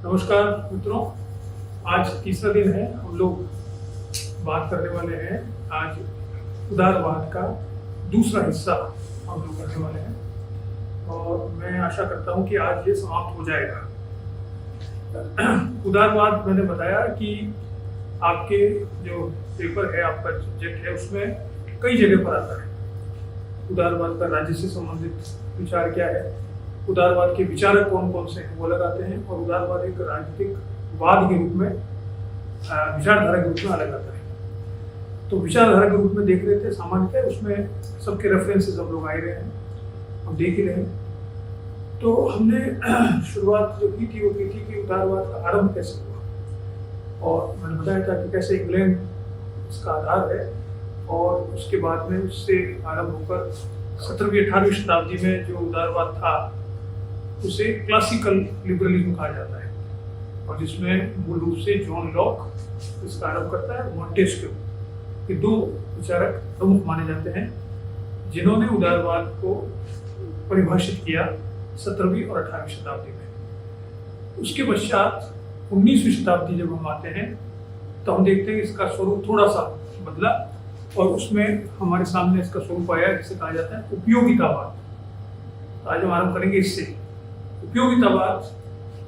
नमस्कार मित्रों, आज तीसरा दिन है। हम लोग बात करने वाले हैं आज उदारवाद का दूसरा हिस्सा हम लोग करने वाले हैं और मैं आशा करता हूं कि आज ये समाप्त हो जाएगा। उदारवाद मैंने बताया कि आपके जो पेपर है, आपका सब्जेक्ट है, उसमें कई जगह पर आता है। उदारवाद का राज्य से संबंधित विचार क्या है, उदारवाद के विचारक कौन कौन से हैं वो लगाते हैं, और उदारवाद एक राजनीतिक वाद के रूप में, विचारधारा के रूप में अलग आता है। तो विचारधारा के रूप में देख रहे थे सामान्यतः, उसमें सबके रेफरेंसेस हम लोग आए रहे हैं, हम देख ही रहे हैं। तो हमने शुरुआत जो की थी वो की थी कि उदारवाद का आरंभ कैसे हुआ, और मैंने बताया था कि कैसे इंग्लैंड इसका आधार है, और उसके बाद में उससे आरंभ होकर 17वीं 18वीं शताब्दी में जो उदारवाद था उसे क्लासिकल लिबरलिज्म कहा जाता है, और जिसमें मूल रूप से जॉन लॉक इसका आरंभ करता है। मॉन्टेस्क्यू, ये दो विचारक प्रमुख माने जाते हैं जिन्होंने उदारवाद को परिभाषित किया 17वीं और 18वीं शताब्दी में। उसके पश्चात 19वीं शताब्दी जब हम आते हैं तो हम देखते हैं इसका स्वरूप थोड़ा सा बदला, और उसमें हमारे सामने इसका स्वरूप आया जिसे कहा जाता है उपयोगितावाद। आज हम आरंभ करेंगे इससे। उपयोगितावाद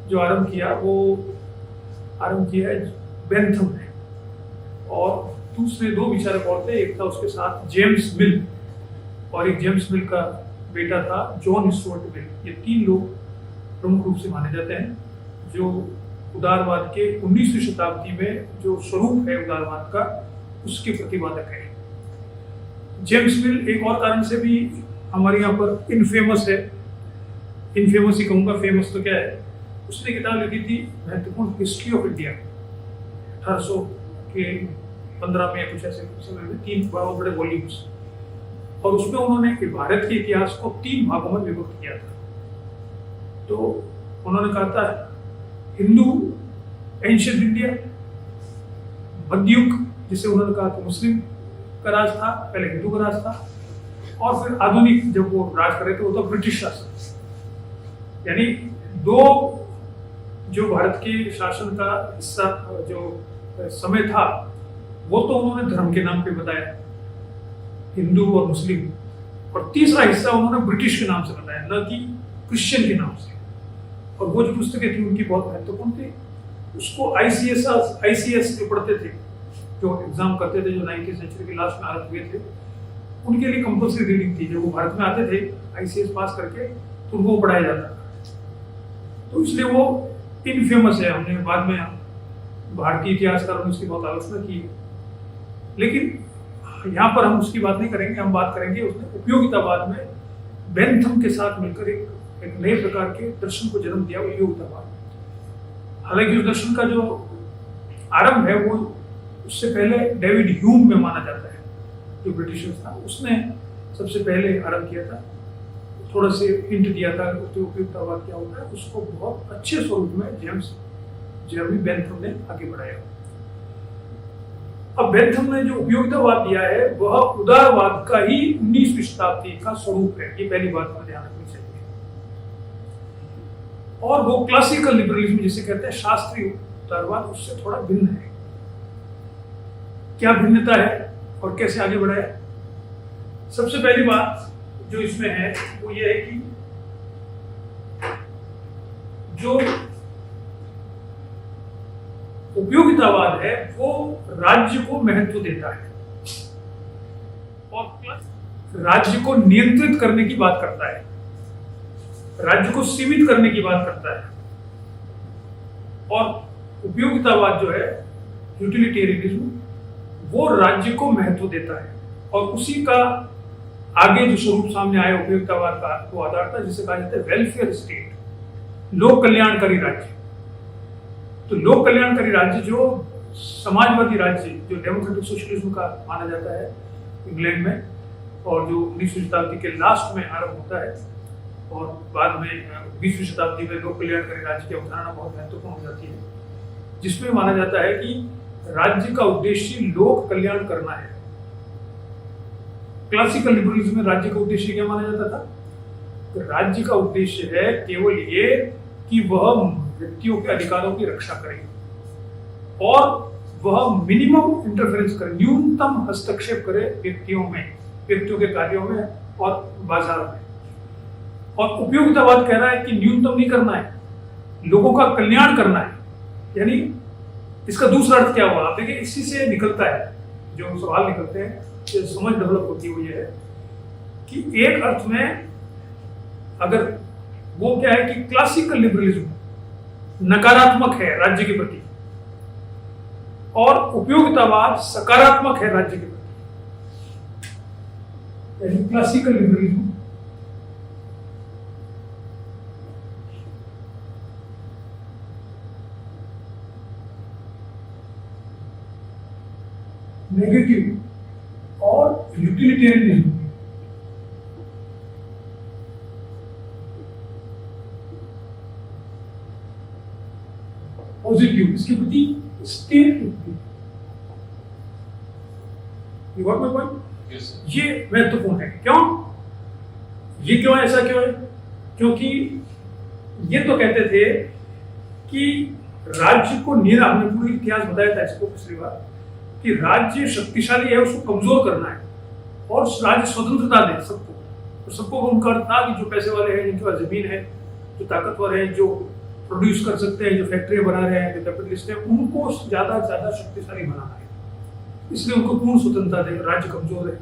जो आरंभ किया वो आरंभ किया है बेंथम ने, और दूसरे दो विचारक और थे, एक था उसके साथ जेम्स मिल, और एक जेम्स मिल का बेटा था जॉन स्टुअर्ट मिल। ये तीन लोग प्रमुख रूप से माने जाते हैं जो उदारवाद के 19वीं शताब्दी में जो स्वरूप है उदारवाद का उसके प्रतिपादक है। जेम्स मिल एक और कारण से भी हमारे यहाँ पर इनफेमस है, इनफेमस ही कहूँगा, फेमस तो क्या है। उसने किताब लिखी थी महत्वपूर्ण हिस्ट्री ऑफ इंडिया 1815 में या कुछ ऐसे समय में, 3 बहुत बड़े वॉल्यूम्स, और उसमें उन्होंने भारत के इतिहास को 3 भागों में विभक्त किया था। तो उन्होंने कहा था हिंदू एंशिएंट इंडिया, मध्ययुग जिसे उन्होंने कहा कि मुस्लिम का राज था, पहले हिंदू का राज था, और फिर आधुनिक जब वो राज कर रहे थे वो था ब्रिटिश शासन। यानी दो जो भारत के शासन का हिस्सा जो समय था वो तो उन्होंने धर्म के नाम पे बताया, हिंदू और मुस्लिम, और तीसरा हिस्सा उन्होंने ब्रिटिश के नाम से बताया, न कि क्रिश्चियन के नाम से। और वो जो पुस्तकें थी उनकी बहुत महत्वपूर्ण थी। उसको आईसीएस जो पढ़ते थे, जो एग्जाम करते थे, जो 19वीं सेंचुरी के लास्ट में आरंभ हुए थे, उनके लिए कंपल्सरी रीडिंग थी। जब वो भारत में आते थे आईसीएस पास करके तो उनको पढ़ाया जाता था। तो इसलिए वो इनफेमस है। हमने बाद में भारतीय इतिहासकारों ने उसकी बहुत आलोचना की, लेकिन यहाँ पर हम उसकी बात नहीं करेंगे। हम बात करेंगे उसने उपयोगितावाद में बेंथम के साथ मिलकर एक नए प्रकार के दर्शन को जन्म दिया, उपयोगितावाद। हालांकि उस दर्शन का जो आरंभ है वो उससे पहले डेविड ह्यूम में माना जाता है, जो ब्रिटिशर्स था, उसने सबसे पहले आरंभ किया था। थोड़ा से हिंट दिया था कि उपयोगितावाद क्या होता है, उसको बहुत अच्छे स्वरूप में जेरेमी बेंथम ने आगे बढ़ाया। अब बेंथम ने जो उपयोगितावाद दिया है वह उदारवाद का ही 19वीं शताब्दी का स्वरूप है। ये पहली बात हमें ध्यान रखनी चाहिए। और वो क्लासिकल लिबरलिज्म जिसे कहते हैं, शास्त्रीय उदारवाद, उससे थोड़ा भिन्न है। क्या भिन्नता है और कैसे आगे बढ़ाया? सबसे पहली बात जो इसमें है वो ये है कि जो उपयोगितावाद है वो राज्य को महत्व देता है और प्लस राज्य को नियंत्रित करने की बात करता है, राज्य को सीमित करने की बात करता है। और उपयोगितावाद जो है, यूटिलिटेरियनिज्म, वो राज्य को महत्व देता है, और उसी का आगे जो स्वरूप सामने आया उपयोगितावाद का वो आधार था जिसे कहा जाता है वेलफेयर स्टेट, लोक कल्याणकारी राज्य। तो लोक कल्याणकारी राज्य जो समाजवादी राज्य, जो डेमोक्रेटिक सोशलिज्म का माना जाता है इंग्लैंड में, और जो 19वीं शताब्दी के लास्ट में आरंभ होता है, और बाद में 20वीं शताब्दी में लोक कल्याणकारी राज्य की अवधारणा बहुत महत्वपूर्ण हो जाती है, जिसमें माना जाता है कि राज्य का उद्देश्य लोक कल्याण करना है। क्लासिकल लिबरलिज्म में राज्य का उद्देश्य क्या माना जाता था? राज्य का उद्देश्य है केवल ये कि वह व्यक्तियों के अधिकारों की रक्षा करे और वह मिनिमम इंटरफेरेंस करे, न्यूनतम हस्तक्षेप करे व्यक्तियों के कार्यों में और बाजार में। और उपयोगितावाद कह रहा है कि न्यूनतम नहीं करना है, लोगों का कल्याण करना है। यानी इसका दूसरा अर्थ क्या हुआ, आप देखिए इसी से निकलता है जो सवाल निकलते हैं, जो समझ डेवलप होती हुई है कि एक अर्थ में अगर वो क्या है कि क्लासिकल लिबरलिज्म नकारात्मक है राज्य के प्रति और उपयोगितावाद सकारात्मक है राज्य के प्रति। यानी क्लासिकल लिबरलिज्म नेगेटिव और यूटिलिटेरियनिज्म पॉजिटिव, इसके प्रति state. You got my point? ये महत्वपूर्ण है। क्यों ये क्यों ऐसा क्यों है? क्योंकि ये तो कहते थे कि राज्य को हमने पूरी इतिहास बताया था इसको पिछली बार कि राज्य शक्तिशाली है, उसको कमजोर करना है और राज्य स्वतंत्रता दे सबको। तो सबको उनका अर्थ था कि जो पैसे वाले हैं, जिनके पास जमीन है, जो ताकतवर है, जो प्रोड्यूस कर सकते हैं, जो फैक्ट्री बना रहे हैं, जो कैपिटलिस्ट है, उनको ज्यादा से ज्यादा शक्तिशाली बनाना है। इसलिए उनको पूर्ण स्वतंत्रता दे। राज्य कमजोर है,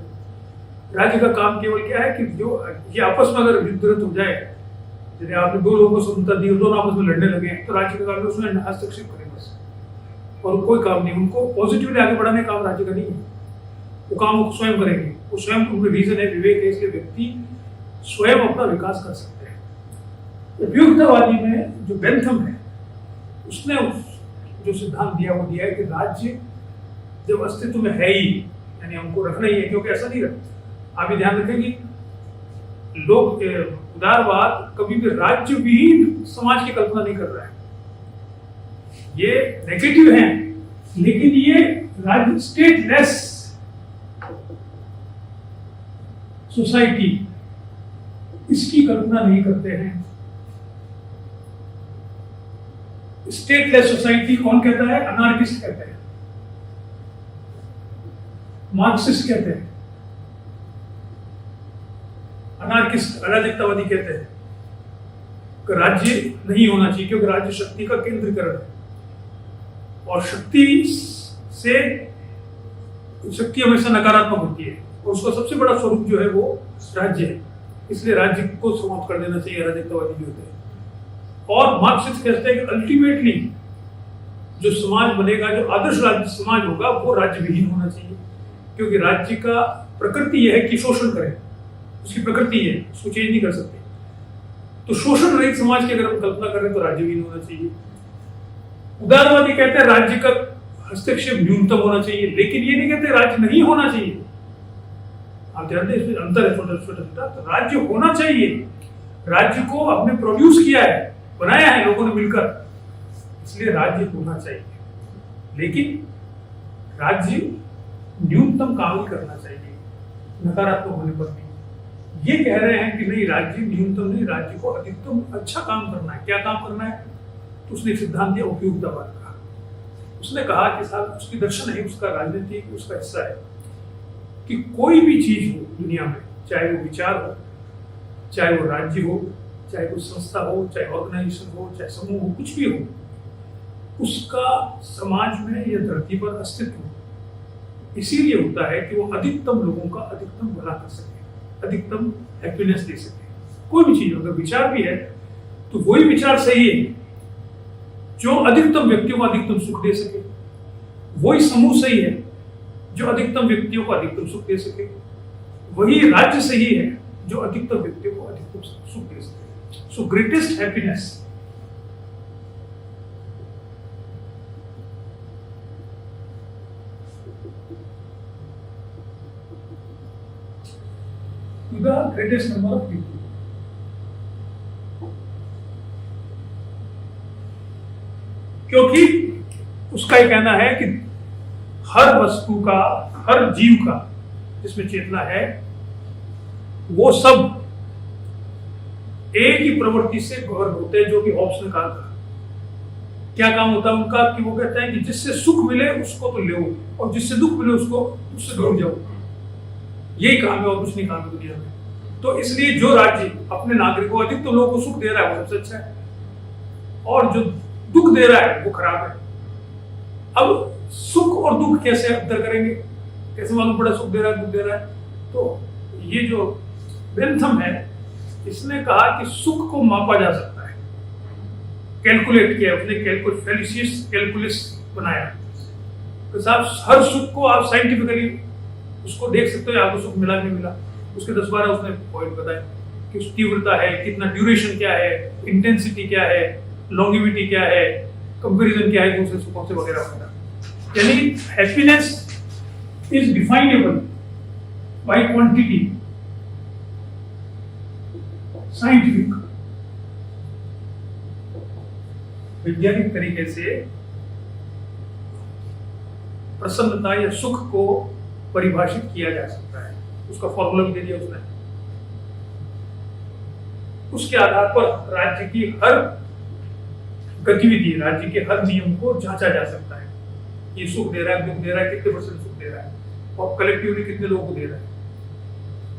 राज्य का काम केवल क्या है कि जो ये आपस में अगर युद्ध हो जाए, जैसे आपने दो लोगों को स्वतंत्रता दी और दोनों आपस में लड़ने लगे, तो राज्य का काम उसमें हस्तक्षेप करे बस, और कोई काम नहीं। उनको पॉजिटिवली आगे बढ़ाने का काम राज्य का नहीं है, वो काम वो स्वयं करेंगे। वो स्वयं उनमें रीजन है, विवेक है, इसलिए व्यक्ति स्वयं अपना विकास कर सकते हैं। उपयोगितावादी में जो बेंथम है उसने जो सिद्धांत दिया वो दिया है कि राज्य जब अस्तित्व में है ही, यानी हमको रखना ही है, क्योंकि ऐसा नहीं रखता। आप ये ध्यान रखें कि लोग उदारवाद कभी भी राज्य विहीन समाज की कल्पना नहीं कर रहा है। ये नेगेटिव है, लेकिन ये राज्य स्टेटलेस सोसाइटी इसकी कल्पना नहीं करते हैं। स्टेटलेस सोसाइटी कौन कहता है? अनार्किस्ट कहते हैं, मार्क्सिस्ट कहते हैं, अनार्किस्ट अराजकतावादी कहते हैं कि राज्य नहीं होना चाहिए, क्योंकि राज्य शक्ति का केंद्रीकरण है और शक्ति हमेशा नकारात्मक होती है और उसका सबसे बड़ा स्वरूप जो है वो राज्य है। इसलिए राज्य को समाप्त कर देना चाहिए, अराजकतावादी जो होते हैं। और मार्क्सिस्ट कहते हैं कि अल्टीमेटली जो समाज बनेगा, जो आदर्श राज्य समाज होगा, वो राज्य विहीन होना चाहिए, क्योंकि राज्य का प्रकृति यह है कि शोषण करे, उसकी प्रकृति है, उसको चेंज नहीं कर सकते। तो शोषण रहित समाज की अगर हम कल्पना करें तो राज्य विहीन होना चाहिए। उदारवादी कहते हैं राज्य का हस्तक्षेप न्यूनतम होना चाहिए, लेकिन ये नहीं कहते राज्य नहीं होना चाहिए। आप जानते हैं इसमें अंतर है छोटा छोटा। तो राज्य होना चाहिए, राज्य को आपने प्रोड्यूस किया है, बनाया है लोगों ने मिलकर, इसलिए राज्य होना चाहिए, लेकिन राज्य न्यूनतम काम ही करना चाहिए, नकारात्मक होने पर भी। ये कह रहे हैं कि नहीं, राज्य न्यूनतम नहीं, राज्य को अधिकतम अच्छा काम करना है। क्या काम करना है? तो उसने एक सिद्धांत दिया उपयोगितावाद का। उसने कहा कि साहब उसकी दर्शन है, उसका राजनीति उसका हिस्सा है कि कोई भी चीज हो दुनिया में, चाहे वो विचार हो, चाहे वो राज्य हो, चाहे कोई संस्था हो, चाहे ऑर्गेनाइजेशन हो, चाहे समूह हो, कुछ भी हो, उसका समाज में या धरती पर अस्तित्व इसीलिए होता है कि वो अधिकतम लोगों का अधिकतम भला कर सके, अधिकतम हैप्पीनेस दे सके। कोई भी चीज, अगर विचार भी है तो वही विचार सही है जो अधिकतम व्यक्तियों को अधिकतम सुख दे सके, वही समूह सही है जो अधिकतम व्यक्तियों को अधिकतम सुख दे सके, वही राज्य सही है जो अधिकतम व्यक्तियों को अधिकतम सुख दे सके। सो greatest happiness to the greatest number of people. क्योंकि उसका ये कहना है कि हर वस्तु का, हर जीव का जिसमें चेतना है, वो सब एक ही प्रवृत्ति से गौर होते हैं, जो कि हॉब्स ने कहा था क्या काम होता है उनका कि वो कहते हैं कि जिससे सुख मिले उसको तो लो और जिससे दुख मिले उसको उससे दूर जाओ। यही काम है और कुछ नहीं काम है दुनिया में। तो इसलिए जो राज्य अपने नागरिकों अधिक तो लोगों को सुख दे रहा है वो सबसे अच्छा है, और जो दुख दे रहा है वो खराब है। अब सुख और दुख कैसे अंतर करेंगे, कैसे मालूम पड़ा सुख दे रहा है दुख दे रहा है? तो ये जो बेंथम है इसने कहा कि सुख को मापा जा सकता है, कैलकुलेट किया, उसने फेलिशियस कैलकुलस बनाया। तो साहब हर सुख को आप साइंटिफिकली उसको देख सकते हो, आपको सुख मिला नहीं मिला, उसके 10-12 उसने पॉइंट बताए कि तीव्रता है, कितना ड्यूरेशन क्या है, इंटेंसिटी क्या है, लॉन्गिविटी क्या है, कंपैरिजन क्या है दूसरे सुखों से वगैरह वगैरह। यानी happiness is definable by quantity, scientific वैज्ञानिक तरीके से प्रसन्नता या सुख को परिभाषित किया जा सकता है। उसका फॉर्मूला भी दे दिया उसने। उसके आधार पर राज्य की हर गतिविधि, राज्य के हर नियम को जांचा जा सकता है। ये सुख दे रहा है, दुख दे रहा है, कितने परसेंट सुख दे रहा है और कलेक्टिवली कितने लोगों को दे रहा है।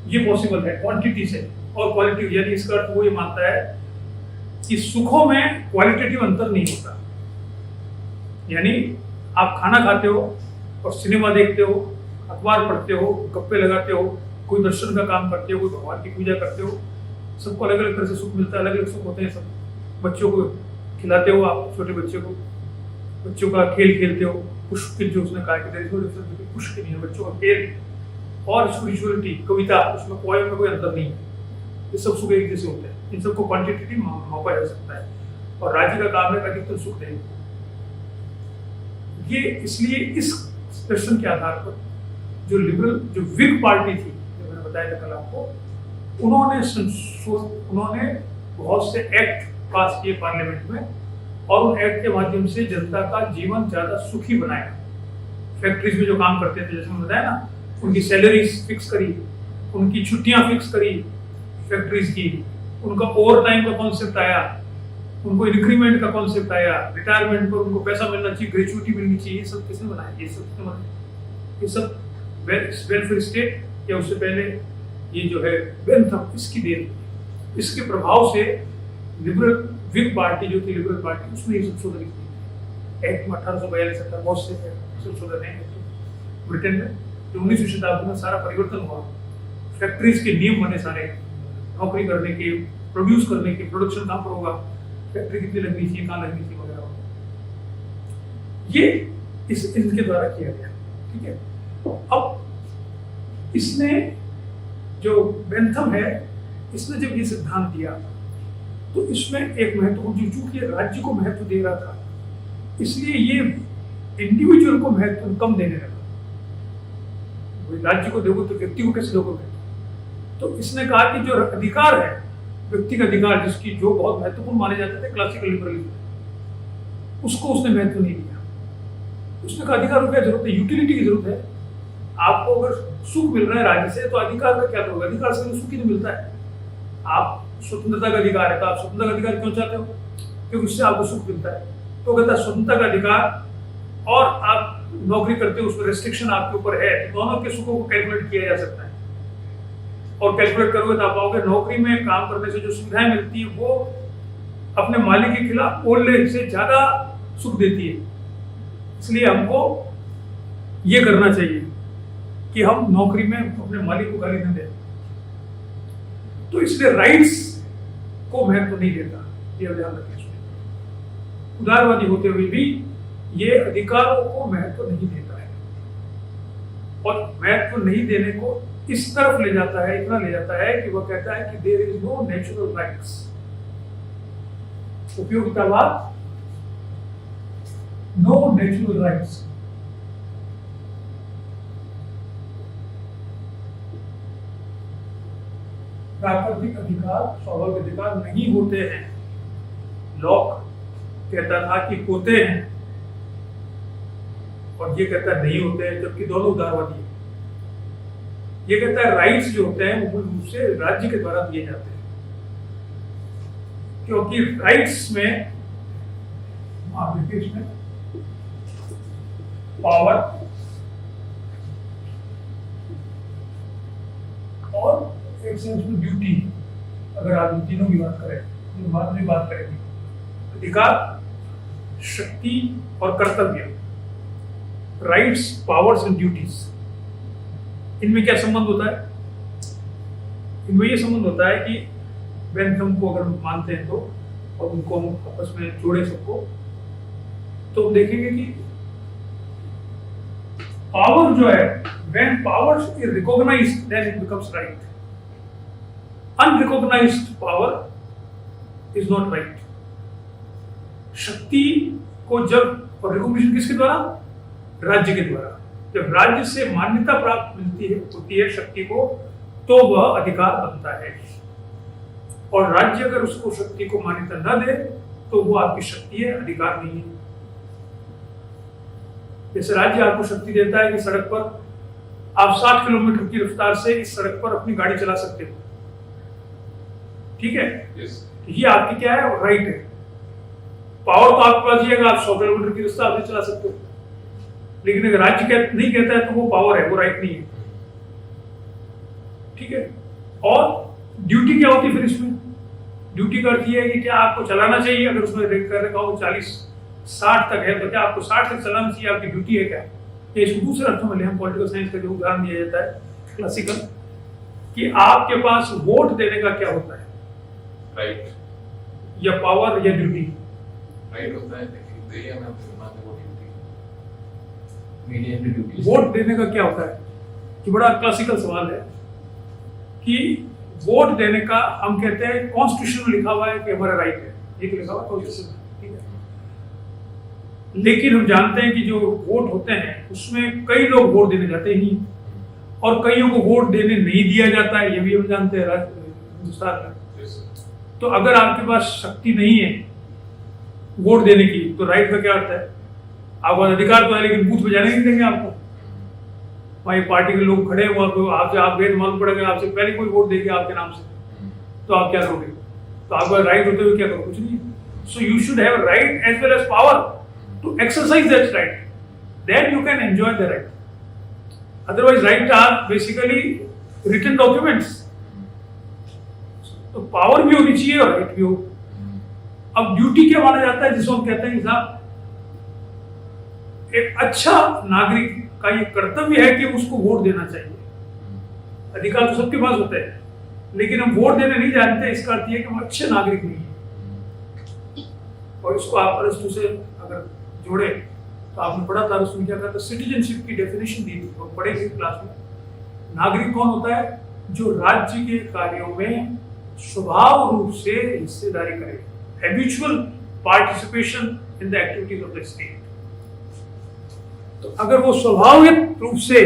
ये पॉसिबल है क्वांटिटी से। और क्वालिटी यानी इसका अर्थ वो ये मानता है कि सुखों में क्वालिटेटिव अंतर नहीं होता। यानी आप खाना खाते हो और सिनेमा देखते हो, अखबार पढ़ते हो, गप्पे लगाते हो, कोई दर्शन का काम करते हो, कोई भगवान की पूजा करते हो, सबको अलग अलग तरह से सुख मिलता है, अलग अलग सुख होते हैं सब। बच्चों को खिलाते हो आप, छोटे बच्चों का खेल खेलते हो, पुष्प जो उसने कहा कि पुष्प नहीं है, बच्चों का खेल और स्पिरिचुअलिटी, कविता, उसमें पोएम में कोई अंतर नहीं है। ये सब सुख एक जैसे होते हैं, इन सबको क्वांटिटेटिव मापा जा सकता है और राज्य का काम है अधिकतर सुख देना। ये इसलिए इस प्रश्न के आधार पर जो लिबरल, जो विग पार्टी थी, जो मैंने बताया था कल आपको, उन्होंने बहुत से एक्ट पास किए पार्लियामेंट में और उन एक्ट के माध्यम से जनता का जीवन ज्यादा सुखी बनाया। फैक्ट्रीज में जो काम करते थे, जैसे मैंने बताया ना, उनकी सैलरीज फिक्स करी, उनकी छुट्टियां फिक्स करी फैक्ट्रीज की, उनका ओवर टाइम का कॉन्सेप्ट आया, उनको इंक्रीमेंट का कॉन्सेप्ट आया, रिटायरमेंट पर उनको पैसा मिलना चाहिए, ग्रेचुइटी मिलनी चाहिए। ये सब किसने बनाया? ये सब वेलफेयर स्टेट या उससे पहले ये जो है बेंथम, इसकी देन, इसके प्रभाव से लिबरल विग पार्टी जो थी, लिबरल पार्टी, उसने ये संशोधन किया एक्ट में 1842 तक बहुत से संशोधन है ब्रिटेन में। जो 19वीं शताब्दी में सारा परिवर्तन हुआ, फैक्ट्रीज के नियम बने सारे, नौकरी करने के, प्रोड्यूस करने के, प्रोडक्शन कहाँ पर होगा, फैक्ट्री कितनी लगनी चाहिए, कहाँ लगनी चाहिए वगैरह, ये इनके द्वारा किया गया। ठीक है, अब इसने जो बेंथम है, इसने जब ये सिद्धांत दिया तो इसमें एक महत्वपूर्ण, चूंकि राज्य को महत्व दे रहा था, इसलिए ये इंडिविजुअल को महत्व कम देने लगा। राज्य को देखो तो व्यक्ति को कैसे दोगे? तो इसने कहा कि जो अधिकार है, व्यक्ति का अधिकार, जिसकी जो बहुत महत्वपूर्ण माने जाते थे क्लासिकल लिबरलिज्म, उसको उसने महत्व नहीं दिया। उसने कहा अधिकार को क्या जरूरत है, यूटिलिटी की जरूरत है। आपको अगर सुख मिल रहा है राज्य से तो अधिकार का क्या करोगे? अधिकार से सुख ही तो मिलता है। आप स्वतंत्रता का अधिकार है तो आप स्वतंत्रता का अधिकार क्यों चाहते हो? क्योंकि उससे आपको सुख मिलता है। तो कहता है स्वतंत्रता का अधिकार और आप नौकरी करते हो उसमें रेस्ट्रिक्शन आपके ऊपर है, दोनों के सुखों को कैलकुलेट किया जा सकता है। और कैलकुलेट करोगे तो आप पाओगे नौकरी में काम करने से जो सुविधाएं मिलती है वो अपने मालिक के खिलाफ बोलने से ज्यादा सुख देती है। इसलिए हमको ये करना चाहिए कि हम नौकरी में अपने मालिक को गाली न दें। तो इसलिए राइट्स को महत्व नहीं देता, ये ध्यान रखें। उदारवादी होते हुए भी ये अधिकारों को महत्व नहीं देता है और महत्व नहीं देने को इस तरफ ले जाता है, इतना ले जाता है कि वह कहता है कि there is no natural rights. उपयोगितावाद, नो नेचुरल राइट्स। प्राकृतिक अधिकार, स्वाभाविक अधिकार नहीं होते हैं। लॉक कहता था कि होते हैं और ये कहता नहीं होते हैं, जबकि दोनों उदारवादी है। ये कहता है राइट्स जो होते हैं वो मूल रूप से राज्य के द्वारा दिए जाते हैं, क्योंकि राइट्स में आप देखिए इसमें पावर और एक सेंस में ड्यूटी, अगर आप इन तीनों की बात करें तो बाद में बात करेंगे। अधिकार, शक्ति और कर्तव्य, राइट्स, पावर्स एंड ड्यूटीज, इनमें क्या संबंध होता है? इनमें ये संबंध होता है कि वेंथम को अगर हम मानते हैं तो, और उनको हम आपस में जोड़े सबको, तो हम देखेंगे कि पावर जो है, when power is recognized then it becomes right. Unrecognized power is not right. शक्ति को जब, और रिकॉग्निशन किसके द्वारा? राज्य के द्वारा। जब राज्य से मान्यता प्राप्त होती है शक्ति को, तो वह अधिकार बनता है। और राज्य अगर उसको शक्ति को मान्यता न दे तो वो आपकी शक्ति है, अधिकार नहीं है। जैसे राज्य आपको शक्ति देता है कि सड़क पर आप 60 किलोमीटर की रफ्तार से इस सड़क पर अपनी गाड़ी चला सकते हो, ठीक है? yes. ये आपकी क्या है? राइट है। पावर तो आपके पास ये, आप 100 किलोमीटर की रफ्तार से चला सकते हो, लेकिन अगर राज्य नहीं कहता है तो वो पावर है, वो राइट नहीं है, ठीक है? और ड्यूटी क्या होती है फिर इसमें? ड्यूटी का अर्थ ये है कि क्या आपको चलाना चाहिए, अगर उसमें रेट कर रखा हो 40-60 तक है तो क्या आपको 60 तक चलाना चाहिए, आपकी ड्यूटी है क्या? इसको दूसरे अर्थों में हम पॉलिटिकल साइंस का जो उदाहरण दिया जाता है क्लासिकल, कि आपके पास वोट देने का क्या होता है? राइट या पावर या ड्यूटी? राइट होता है, वोट देने का क्या होता है? कि बड़ा क्लासिकल सवाल है कि वोट देने का हम कहते हैं कॉन्स्टिट्यूशन में लिखा हुआ है कि हमारा राइट है, ये तो लिखा हुआ है कॉन्स्टिट्यूशन में, ठीक है? लेकिन हम जानते हैं कि जो वोट होते हैं उसमें कई लोग वोट देने जाते ही, और कईयों को वोट देने नहीं दिया जाता है, ये भी हम जानते हैं हिंदुस्तान में। तो अगर आपके पास शक्ति नहीं है वोट देने की, तो राइट का क्या अर्थ है? आपको अधिकार तो है लेकिन बूथ पे जाने नहीं देंगे आपको। वहाँ पार्टी के लोग खड़े हैं, आपसे आप वेद मालूम पड़ेगा, आपसे पहले कोई वोट देंगे आपके नाम से, तो आप क्या करोगे? तो आपका राइट होते हुए क्या करो? कुछ नहीं। So you should have right as well as power to exercise that right, then you can enjoy the right. Otherwise right are basically written documents. तो पावर भी होनी चाहिए और राइट भी हो। अब ड्यूटी क्या माना जाता है, जिसको हम कहते हैं कि साहब एक अच्छा नागरिक का ये कर्तव्य है कि उसको वोट देना चाहिए। अधिकार तो सबके पास होता है, लेकिन हम वोट देने नहीं जानते, इसका अर्थ ये कि हम अच्छे नागरिक नहीं है। और इसको आप अरस्तु से अगर जोड़े तो आपने पढ़ा था, उसमें क्या कहता है, सिटीजनशिप की डेफिनेशन दी थी, वो पढ़े थे क्लास में। नागरिक कौन होता है? जो राज्य के कार्यों में स्वभाव रूप से हिस्सेदारी करे, habitual participation in the activities of the state. तो अगर वो स्वाभाविक रूप से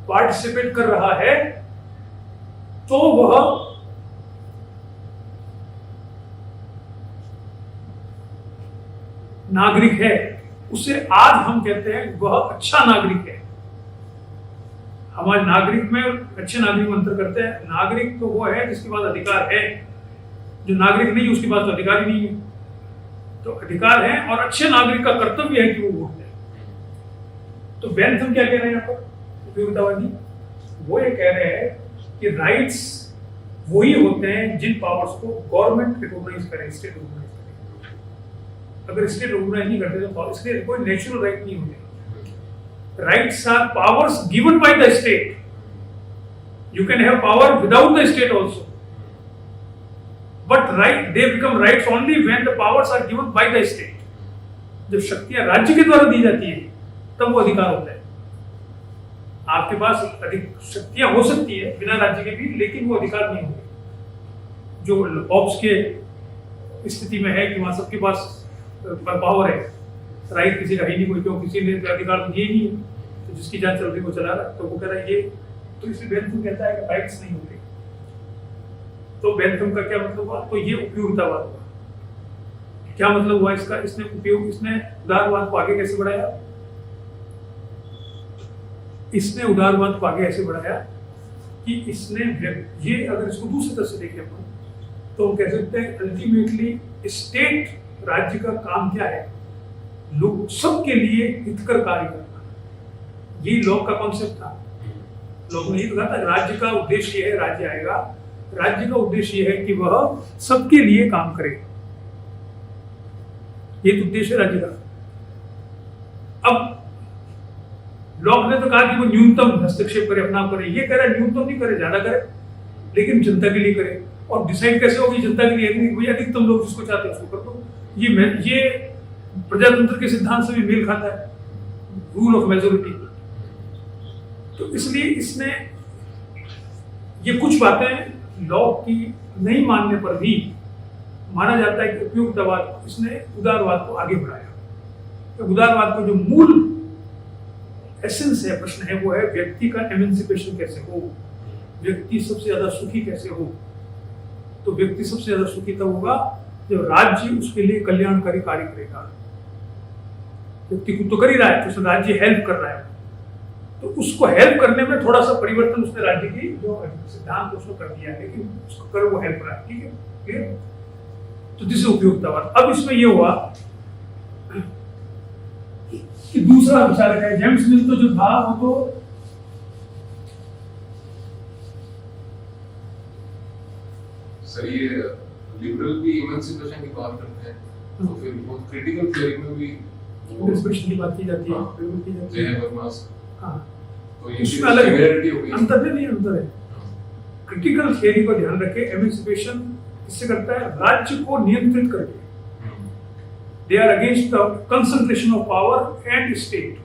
पार्टिसिपेट कर रहा है तो वह नागरिक है। उसे आज हम कहते हैं वह अच्छा नागरिक है। हमारे नागरिक में अच्छे नागरिक में अंतर करते हैं। नागरिक तो वो है जिसके पास अधिकार है, जो नागरिक नहीं उसके पास तो अधिकार ही नहीं है। तो अधिकार है, और अच्छे नागरिक का कर्तव्य है कि वो वोट दें। तो बेंथम क्या कह रहे हैं यहाँ पर उपयोगितावादी? वो ये कह रहे हैं कि राइट्स वही होते हैं जिन पावर्स को गवर्नमेंट रिकॉग्नाइज करे, स्टेट रिकॉग्नाइज करे। अगर स्टेट रिकॉग्नाइज नहीं करते तो इसलिए कोई नेचुरल राइट नहीं होते। Rights are powers given by the state. You can have power without the state also, but they become rights only when the powers are given by the state. जब शक्तियां राज्य के द्वारा दी जाती है तब वो अधिकार होता है। आपके पास अधिक शक्तियां हो सकती है बिना राज्य के भी, लेकिन वो अधिकार नहीं होंगे। जो हॉब्स के स्थिति में है कि वहां सबके पास पावर है, राइट किसी का ही नहीं, कोई क्यों किसी ने अधिकार दिए नहीं है, तो जिसकी जान चल रही वो चला रहा। तो वो कह रहा है ये, तो इसलिए बेंथम कहता है कि राइट्स नहीं होते। तो बेंथम का क्या मतलब हुआ? तो ये उपयोगितावाद हुआ। क्या मतलब हुआ इसका? इसने उदारवाद को आगे कैसे बढ़ाया? इसने उदारवाद को आगे ऐसे बढ़ाया कि इसने ये, अगर इसको दूसरी तरह से देखें अपन, तो हम कह सकते हैं अल्टीमेटली स्टेट राज्य का काम क्या है, लोग सबके लिए हितकर कार्य करना। यही लॉ का कॉन्सेप्ट था। लोगों ने ये कहा था राज्य का उद्देश्य ये है, राज्य आएगा, राज्य का उद्देश्य ये है कि वह सबके लिए काम करे, ये तो उद्देश्य है राज्य का। अब लॉ ने तो कहा कि वो न्यूनतम हस्तक्षेप करे, अपना करे, ये कह रहा है न्यूनतम नहीं करे, ज्यादा करे, लेकिन जनता के लिए करे। और डिसाइड कैसे होगी जनता के लिए, भैया अधिकतम लोग जिसको चाहते हैं उसको कर दो। ये प्रजातंत्र के सिद्धांत से भी मेल खाता है, रूल ऑफ मेजोरिटी। तो इसलिए इसने ये कुछ बातें लॉ की नहीं मानने पर भी माना जाता है कि उपयुक्तवाद, इसने उदारवाद को आगे बढ़ाया। तो उदारवाद का जो मूल एसेंस है, प्रश्न है, वो है व्यक्ति का एमेंसिपेशन कैसे हो, व्यक्ति सबसे ज्यादा सुखी कैसे हो। तो व्यक्ति सबसे ज्यादा सुखी तब होगा जब राज्य उसके लिए कल्याणकारी कार्य करेगा। व्यक्ति खुद तो कर ही रहा है, तो राज्य हेल्प कर रहा है, तो उसको हेल्प करने में थोड़ा सा परिवर्तन उसने राज्य की जो सिद्धांत उसको कर दिया है, लेकिन उसको कर वो हेल्प रहा है। ठीक है, क्लियर। तो जिससे उपयुक्तवाद। अब इसमें ये हुआ कि दूसरा विचारक है जेम्स मिल, तो जो था वो तो सर ये लिबरल भी इमेंसिपेशन की बात करते हैं, तो फिर वो क्रिटिकल थियरी में भी इमेंसिपेशन की बात की जाती है, बिल्कुल की जाती है। हाँ, तो ये उसमें अलग सिमिलरिटी हो गई, अंतर नहीं, अंतर है। क्रिटिकल थियरी को ध्यान रखें, एमेंसिपेशन किससे करता है, राज्य को नियंत्रित करके। They are against the concentration of power and state,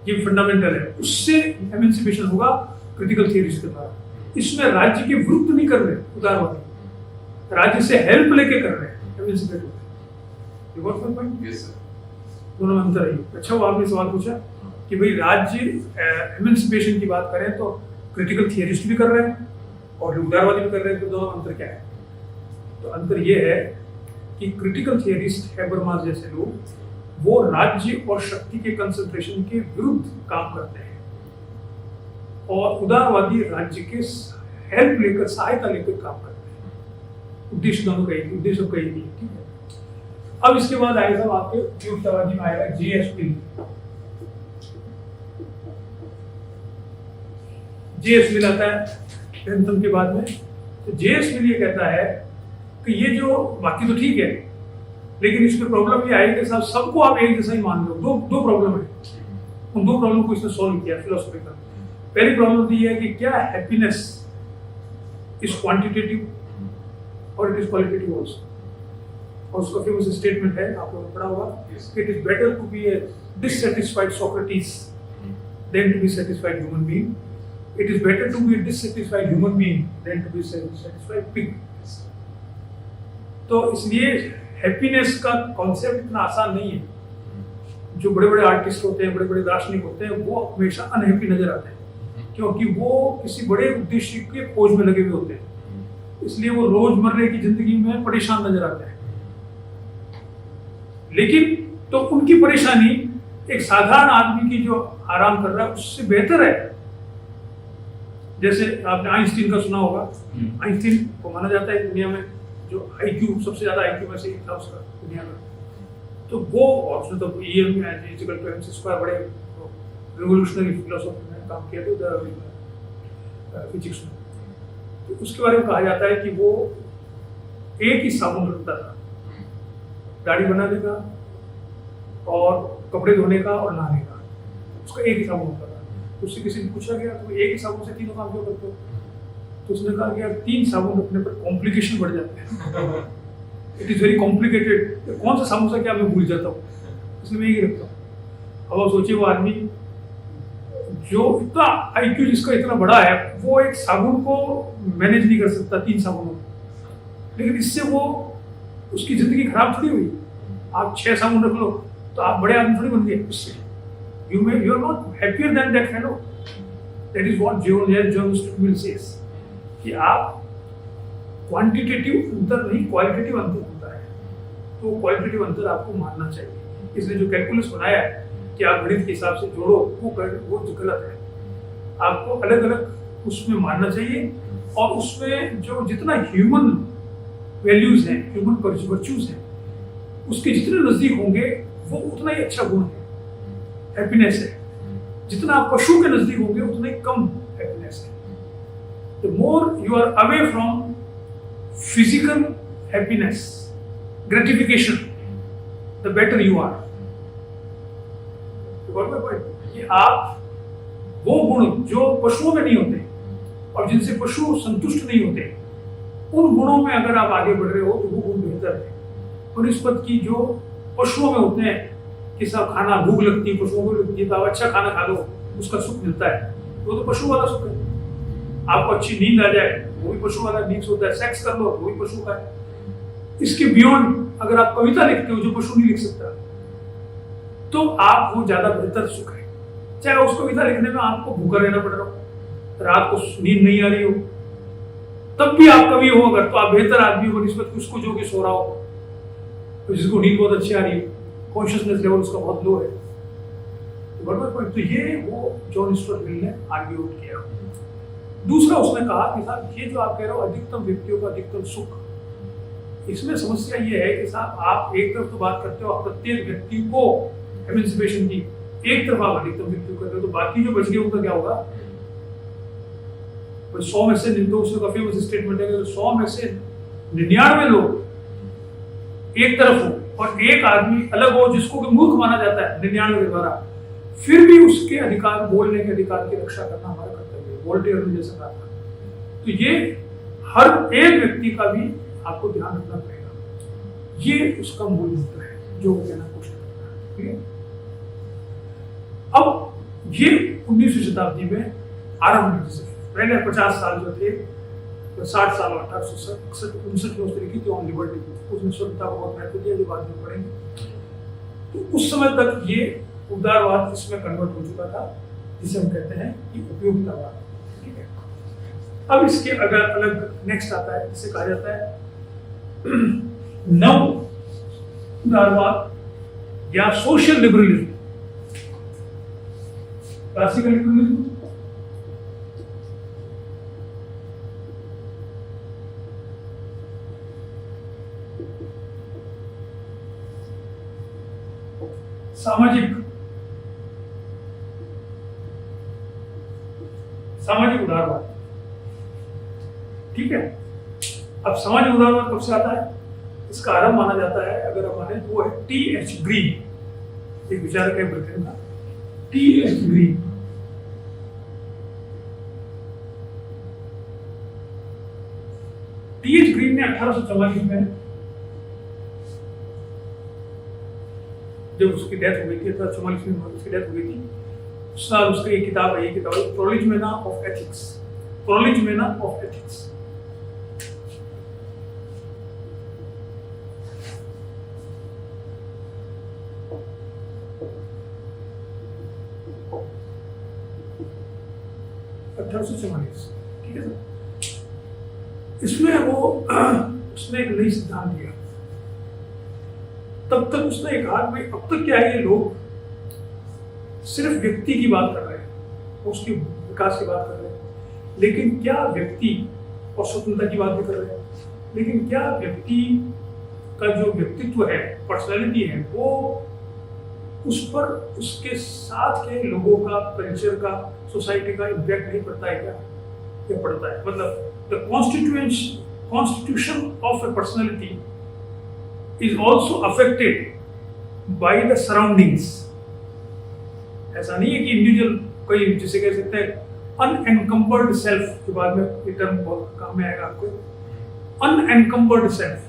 ये फंडामेंटल है, उससे एमेंसिपेशन होगा क्रिटिकल थियरीज के द्वारा। इसमें राज्य के विरुद्ध नहीं कर रहे उदारवादी, राज्य से हेल्प लेके कर रहे हैं, एमेंसिपेट होते हैं। Got my point? Yes sir. दोनों में अंतर है। अच्छा वो आपने सवाल पूछा कि भाई राज्य एमेंसिपेशन की बात करें तो क्रिटिकल थियरिस्ट भी कर रहे हैं और उदारवादी भी कर रहे हैं, तो दोनों में अंतर क्या है? तो अंतर ये है कि क्रिटिकल थियरिस्ट हैबरमास जैसे लोग वो राज्य और शक्ति के कंसंट्रेशन के विरुद्ध काम करते हैं, और उदारवादी राज्य के हेल्प लेकर, सहायता लेकर काम करते हैं। उद्देश्य दोनों का एक, उद्देश्य का एक ही। ठीक है, अब इसके बाद आएगा आपके उपयुक्तवादी में आएगा जेएस मिल। जेएस मिल आता है बेंथम के बाद में। तो जेएस मिल ये कहता है कि ये जो बाकी तो ठीक है, लेकिन इसमें प्रॉब्लम ये आएगी कि साहब सबको आप एक जैसा ही मान लो। दो प्रॉब्लम है, उन दो प्रॉब्लम को इसने सॉल्व किया फिलोसॉफिकल। पहली प्रॉब्लम तो ये है कि क्या हैप्पीनेस इज क्वांटिटेटिव और इट इज क्वालिटेटिव आल्सो। और उसका फेमस स्टेटमेंट है, आप लोगों ने पढ़ा होगा, it is better to be a dissatisfied Socrates than to be satisfied human being. It is better to be a dissatisfied human being than to be satisfied pig. तो इसलिए हैप्पीनेस का concept इतना आसान नहीं है। जो बड़े बड़े आर्टिस्ट होते हैं, बड़े बड़े दार्शनिक होते हैं, वो हमेशा अनहैप्पी नजर आते हैं, क्योंकि वो किसी बड़े उद्देश्य के खोज में लगे हुए होते हैं। इसलिए वो रोजमर्रे की जिंदगी में परेशान नजर आते हैं। लेकिन तो उनकी परेशानी एक साधारण आदमी की जो आराम कर रहा है उससे बेहतर है। जैसे आपने आइंस्टीन का सुना होगा, आइंस्टीन को माना जाता है दुनिया में जो आईक्यू सबसे ज्यादा आईक्यू में से एक था उसका दुनिया में। तो वो और उसने तो स्क्वायर बड़े रिवोल्यूशनरी फिलोसॉफी में काम किया था फिजिक्स में। तो उसके बारे में कहा जाता है कि वो एक ही साबुन रखता था, दाढ़ी बनाने का और कपड़े धोने का और नहाने का, उसका एक ही साबुन होता था। तो उससे किसी ने पूछा गया तो एक ही साबुन से तीनों काम क्यों करते हो? तो उसने कहा कि यार 3 साबुन रखने पर कॉम्प्लिकेशन बढ़ जाते हैं, इट इज वेरी कॉम्प्लिकेटेड, कौन सा साबुन से क्या मैं भूल जाता हूँ, इसलिए मैं यही रखता हूँ। अब आप सोचिए वो आदमी जो इतना आईक्यू जिसका इतना बड़ा है, वो एक साबुन को मैनेज नहीं कर सकता 3 साबुनों, लेकिन इससे वो उसकी जिंदगी खराब थोड़ी हुई। आप 6 साबुन रख लो तो आप बड़े आदमी थोड़ी बन गए उससे। You are not happier than that fellow. That is what John Stuart Mill says कि आप क्वांटिटेटिव अंतर नहीं, क्वालिटेटिव अंतर होता है, तो क्वालिटेटिव अंतर आपको मानना चाहिए। इसलिए जो कैलकुलस बनाया है कि आप गणित के हिसाब से जोड़ो, वो गलत है। आपको अलग अलग उसमें मानना चाहिए और उसमें जो जितना ह्यूमन वैल्यूज हैं, ह्यूमन वर्च्यूज हैं, उसके जितने नजदीक होंगे वो उतना ही अच्छा गुण है, हैप्पीनेस है। जितना आप पशु के नजदीक होंगे उतना ही कम हैप्पीनेस है। The more you are away from physical happiness, gratification, the better you are. ये आप वो गुण जो पशुओं में नहीं होते और जिनसे पशु संतुष्ट नहीं होते, उन गुणों में अगर आप आगे बढ़ रहे हो तो वो गुण बेहतर है। और निस्बत की जो पशुओं में होते हैं कि सब खाना भूख लगती है, पशुओं को लगती है, तो आप अच्छा खाना खा लो उसका सुख मिलता है, वो तो पशु वाला सुख है। आपको अच्छी नींद आ जाए वो भी पशु वाला नींद होता है, सेक्स कर लो वो भी पशु का है। इसके बियॉन्ड अगर आप कविता लिखते हो जो पशु नहीं लिख सकता, तो आप वो ज्यादा बेहतर सुख है। चाहे उस कविता लिखने में आपको भूखा रहना पड़ रहा हो, रात को नींद नहीं आ रही हो, तब भी आप कवि हो अगर, तो आप बेहतर आदमी हो निस्बत उसको जो कि सो रहा हो, तो जिसको नींद बहुत अच्छी आ रही है, कॉन्शियसनेस लेवल उसका बहुत लो है। तो ये वो जॉन स्टुअर्ट मिल ने आर्ग्यू किया। दूसरा उसने कहा कि साहब ये जो आप कह रहे हो अधिकतम व्यक्तियों का अधिकतम सुख, इसमें समस्या ये है कि साहब आप एक तरफ तो बात करते हो, आप प्रत्येक व्यक्ति को एमेंसिपेशन की एक तरफ आप अधिकतम व्यक्ति कर रहे हो, तो बाकी जो बच गए उनका क्या होगा? 100 में से तो उसका फेमस स्टेटमेंट है कि 100 में से 99 लोग एक तरफ हो और एक आदमी अलग हो जिसको मूर्ख माना जाता है 99 के द्वारा, फिर भी उसके अधिकार, बोलने के अधिकार की रक्षा करना हमारा कर्तव्य है। वोल्टेयर ने जैसा कहा था। तो ये हर एक व्यक्ति का भी आपको ध्यान रखना पड़ेगा। ये उसका मूल मुद्दा है जो वो कहना कोशिश करता है। ठीक है, अब ये 19वीं शताब्दी में आरंभ से पहले 50 साल जो थे, तो 60 साल 1869 में उसने लिखी थी ऑन लिबर्टी, उसने स्वतंत्रता को बहुत महत्व दिया, जो बाद में पढ़ेंगे। तो उस समय तक ये उदारवाद इसमें कन्वर्ट हो चुका था, जिसे हम कहते हैं कि उपयोगितावाद। ठीक है, अब इसके अगर अलग नेक्स्ट आता है, जिसे कहा जाता है नव उदारवाद या सोशल लिबरलिज्म, क्लासिकल लिबरलिज्म, सामाजिक उदारवाद। ठीक है, अब सामाजिक उदारवाद कब से आता है? इसका आरंभ माना जाता है, अगर हम माने तो वो है T.H. ग्रीन, एक विचारक है ब्रिटेन का, T.H. ग्रीन। T.H. ग्रीन ने 1844 में जब उसकी डेथ हो गई थी, 1844 में उसकी डेथ हो गई थी, उस साल उसकी एक किताब है, ये किताब है प्रोलिजमेना ऑफ एथिक्स, प्रोलिजमेना ऑफ एथिक्स। ठीक है सर, इसमें वो उसने एक नई सिद्धांत दिया। तब तक उसने कहा भाई अब तक क्या है, ये लोग सिर्फ व्यक्ति की बात कर रहे हैं, उसके विकास की बात कर रहे हैं, लेकिन क्या व्यक्ति और स्वतंत्रता की बात भी कर रहे हैं, लेकिन क्या व्यक्ति का जो व्यक्तित्व है, पर्सनालिटी है, वो उस पर उसके साथ के लोगों का, कल्चर का, सोसाइटी का इम्पैक्ट नहीं पड़ता है क्या पड़ता है? मतलब the constitution of A personality is also affected by the surroundings। ऐसा नहीं है कि इंडिविजुअल कोई, जिसे कह सकते हैं अनएनकम्बर्ड सेल्फ, के बाद में ये टर्म बहुत काम में आएगा आपको, अनएनकम्बर्ड सेल्फ,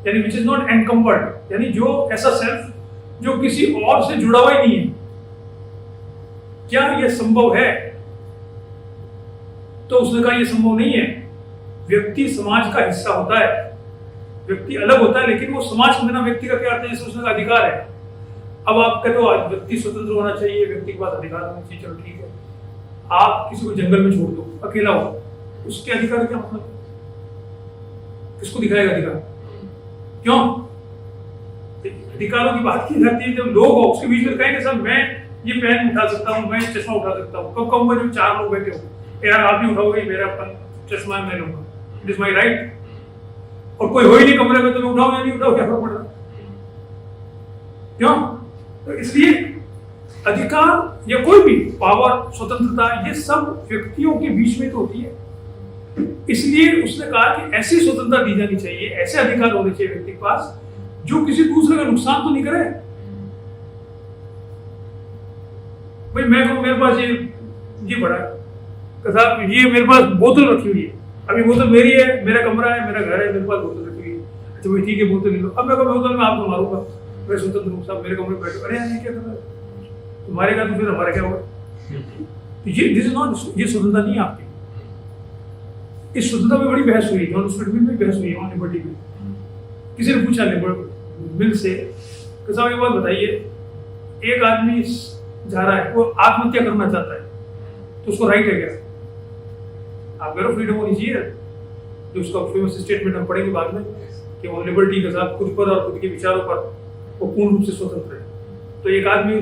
यानी विच इज नॉट एनकम्बर्ड, यानी जो ऐसा सेल्फ जो किसी और से जुड़ा हुआ ही नहीं है। क्या यह संभव है? तो उसने कहा यह संभव नहीं है। व्यक्ति समाज का हिस्सा होता है, व्यक्ति अलग होता है, लेकिन वो समाज में ना, व्यक्ति का क्या अर्थ है, जैसे उसका अधिकार है। अब आप कहते हो व्यक्ति स्वतंत्र होना चाहिए, व्यक्ति के पास अधिकार होना चाहिए, चलो ठीक है। आप किसी को जंगल में छोड़ दो, अकेला हो, उसके अधिकार क्या मतलब? किसको दिखाएगा अधिकार? क्यों? अधिकारों की बात की जाती है जब लोग हो उसके बीच में कहेंगे सर मैं ये पेन उठा सकता हूँ, मैं चश्मा उठा सकता हूँ। कब कहूंगा जब 4 लोग बैठे हो, यार आप भी उठाओगे, मेरा चश्मा मैं लूंगा, इट इज माई राइट। और कोई हो ही नहीं कमरे में तो मैं उठाऊं या नहीं उठाऊं, क्या फर्क पड़ रहा है? क्यों? तो इसलिए अधिकार या कोई भी पावर, स्वतंत्रता, ये सब व्यक्तियों के बीच में तो होती है। इसलिए उसने कहा कि ऐसी स्वतंत्रता दी जानी चाहिए, ऐसे अधिकार होने चाहिए व्यक्ति के पास जो किसी दूसरे का नुकसान तो नहीं करे। भाई मैं कहूँ मेरे पास ये बड़ा है साहब, ये मेरे पास बोतल रखी हुई है, अभी बोतल मेरी है, मेरा कमरा है, मेरा घर है, मेरे पास बोतल रखी हुई है। अच्छा भाई ठीक है, बोतल ले लो। अब मैं बोतल में आपको मारूंगा, मैं स्वतंत्र रूप से मेरे कमरे में बैठो, अरे यार ये क्या कर रहा है, तुम्हारे का तो फिर हमारा क्या होगा? तो ये दिस इज नॉट, ये स्वतंत्रता नहीं है आपकी। इस स्वतंत्रता में बड़ी बहस हुई, में भी बहस हुई है लिबर्टी में। किसी ने पूछा मिल से, साहब एक बात बताइए, एक आदमी जा रहा है, वो आत्महत्या करना चाहता है, तो उसको राइट है क्या? आप कह रहे हो फ्रीडम होनी चाहिए, जो उसका फेमस स्टेटमेंट हम पढ़ेंगे बाद में कि वो लिबर्टी के साथ खुद पर और खुद के विचारों पर वो पूर्ण रूप से स्वतंत्र है। तो एक आदमी